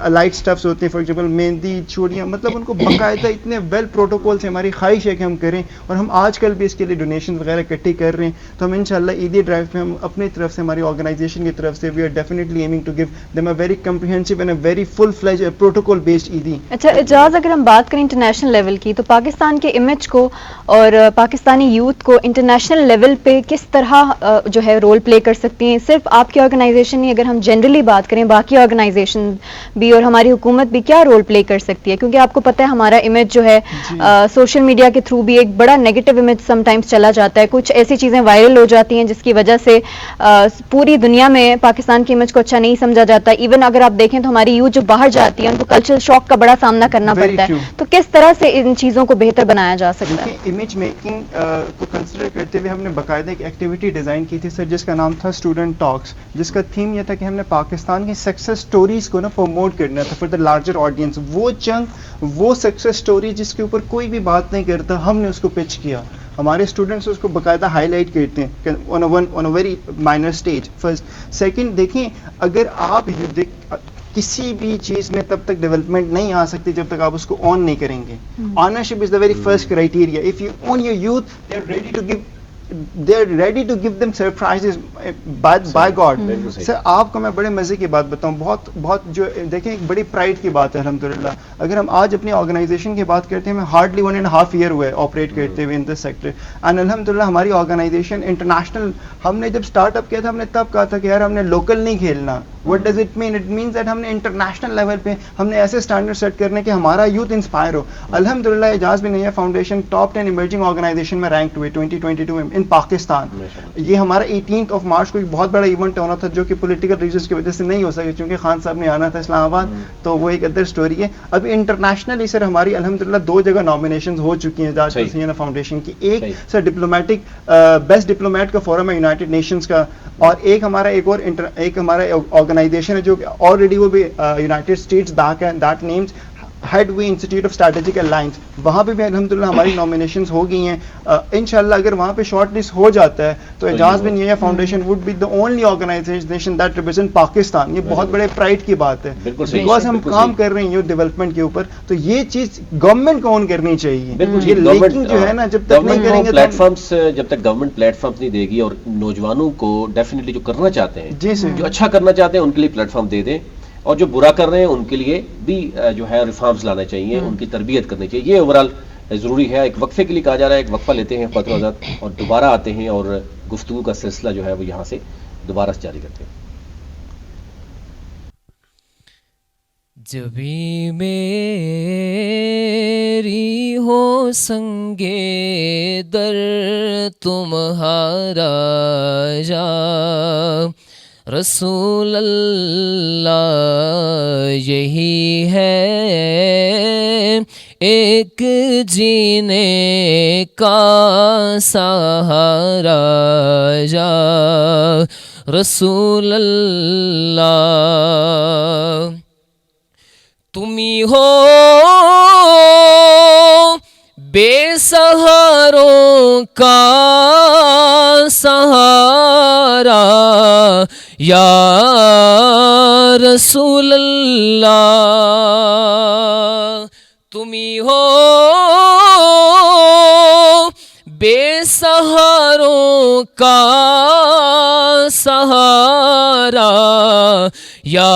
Speaker 5: لائٹ سٹفس ہوتے ہیں, فار ایگزامپل مہندی چوڑیاں, مطلب ان کو باقاعدہ اتنے ویل پروٹوکول سے ہماری خواہش ہے کہ ہم کریں, اور ہم آج کل بھی اس کے لیے ڈونیشن وغیرہ اکٹھی کر رہے ہیں. تو ہم انشاءاللہ عیدی ڈرائیو میں ہم اپنی طرف سے ہماری آرگنائزیشن کی طرف سے we are definitely aiming to give them a very comprehensive and a very full fledged protocol based عیدی.
Speaker 3: اچھا اعجاز, اگر ہم بات کریں انٹرنیشنل لیول کی, تو پاکستان کے امیج کو اور پاکستانی یوتھ کو انٹرنیشنل لیول پہ کس طرح جو ہے رول پلے کر سکتی ہیں؟ صرف آپ کی آرگنائزیشن نہیں, اگر ہم جنرلی بات کریں باقی آرگنائزیشن بھی اور ہماری حکومت بھی کیا رول پلے کر سکتی ہے؟ کیونکہ آپ کو پتہ ہے ہمارا امیج جو ہے سوشل میڈیا کے تھرو بھی ایک بڑا نیگیٹو امیج سم ٹائمز چلا جاتا ہے, کچھ ایسی چیزیں وائرل ہو جاتی ہیں جس کی وجہ سے پوری دنیا میں پاکستان کی امیج کو اچھا نہیں سمجھا جاتا. ایون اگر آپ دیکھیں تو ہماری یوتھ جو باہر جاتی ہے ان کو کلچرل شاک کا بڑا سامنا کرنا پڑتا ہے. تو کس طرح سے ان چیزوں کو بہتر بنایا جا سکتا ہے؟
Speaker 5: امیج میکنگ کو کنسیڈر کرتے ہوئے ہم نے باقاعدہ ایک ایکٹیویٹی ڈیزائن کی تھی سر, جس کا نام تھا اسٹوڈنٹ ٹاکس, جس کا تھیم یہ تھا کہ ہم نے پاکستان کی سکسیس سٹوریز کو نا پروموٹ کرنا تھا فار دا لارجر آڈینس. وہ سکسیس سٹوری جس کے اوپر کوئی بھی بات نہیں کرتا, ہم نے اس کو پچ کیا. ہمارے اسٹوڈنٹس اس کو باقاعدہ ہائی لائٹ کرتے ہیں on a very minor stage. First second, دیکھیں اگر آپ کسی بھی چیز میں تب تک ڈیولپمنٹ نہیں آ سکتی جب تک آپ اس کو آن نہیں کریں گے. Ownership is the very first criteria. If you own your youth, they are ready to give them surprises by God. Sir آپ کو میں بڑے مزے کی بات بتاؤں, بہت جو دیکھیں ایک بڑی پرائڈ کی بات ہے الحمدللہ. اگر ہم آج اپنی آرگنائزیشن کی بات کرتے ہیں, ہمیں ہارڈلی 1.5 ایئر ہوئے آپریٹ کرتے ہوئے ان دس سیکٹر, اینڈ الحمدللہ ہماری آرگنائزیشن انٹرنیشنل. ہم نے جب اسٹارٹ اپ کیا تھا, ہم نے تب کہا تھا کہ یار ہم نے لوکل نہیں کھیلنا. What does it mean? It means that ہم نے انٹرنیشنل لیول پہ ہم نے ایسے اسٹینڈرڈ سیٹ کرنے کہ ہمارا یوتھ انسپائر ہو. الحمدللہ اعجاز بن نیا فاؤنڈیشن ٹاپ 10 ایمرجنگ آرگنائزیشن میں رینکڈ ہوئے 2022 میں ان پاکستان. یہ ہمارا 18 مارچ کو ایک بہت بڑا ایونٹ ہونا تھا جو کہ پولیٹیکل ریزنس کی وجہ سے نہیں ہو سکے, کیونکہ خان صاحب نے آنا تھا اسلام آباد, تو وہ ایک ادر سٹوری ہے. ابھی انٹرنیشنلی سر ہماری الحمدللہ 2 جگہ نامینیشنز ہو چکی ہیں اعجاز بن نیا فاؤنڈیشن کی. ایک سر ڈپلومیٹک بیسٹ ڈپلومیٹ کا فورم ہے یونائٹڈ نیشنز کا, اور ایک ہمارا ایک ہمارا آرگنائزیشن ہے جو آلریڈی وہ بھی United States that names head we institute of strategic alliance. وہاں پہ بھی الحمدللہ ہماری نامینیشنز ہو گئی ہیں. انشاءاللہ اگر وہاں پہ شارٹ لسٹ ہو جاتا ہے تو اعجاز بن نیا foundation would be the only organization that represent Pakistan. یہ بہت بڑے پرائڈ کی بات ہے, بیکاز ہم کام کر رہے ہیں یوتھ ڈیولپمنٹ کے اوپر, تو یہ چیز گورنمنٹ کو اون کرنی چاہیے. یہ لیکن جو ہے نا جب تک نہیں کریں گے
Speaker 2: پلیٹ فارمز, جب تک گورنمنٹ پلیٹ فارمز نہیں دے گی, اور نوجوانوں کو ڈیفینیٹلی جو کرنا چاہتے ہیں, جو اچھا کرنا چاہتے ہیں ان کے لیے پلیٹ فارم دے دیں, اور جو برا کر رہے ہیں ان کے لیے بھی جو ہے ریفارمز لانا چاہیے, ان کی تربیت کرنی چاہیے. یہ اوورال ضروری ہے. ایک وقفے کے لیے کہا جا رہا ہے, ایک وقفہ لیتے ہیں خاطر آزاد, اور دوبارہ آتے ہیں اور گفتگو کا سلسلہ جو ہے وہ یہاں سے دوبارہ جاری کرتے ہیں.
Speaker 1: جب بھی میری ہو سنگے در تمہارا جا رسول اللہ, یہی ہے ایک جینے کا سہارا جا رسول اللہ. تمہیں ہو بے سہاروں کا سہارا یا رسول اللہ. تمہیں ہو بے سہاروں کا سہارا یا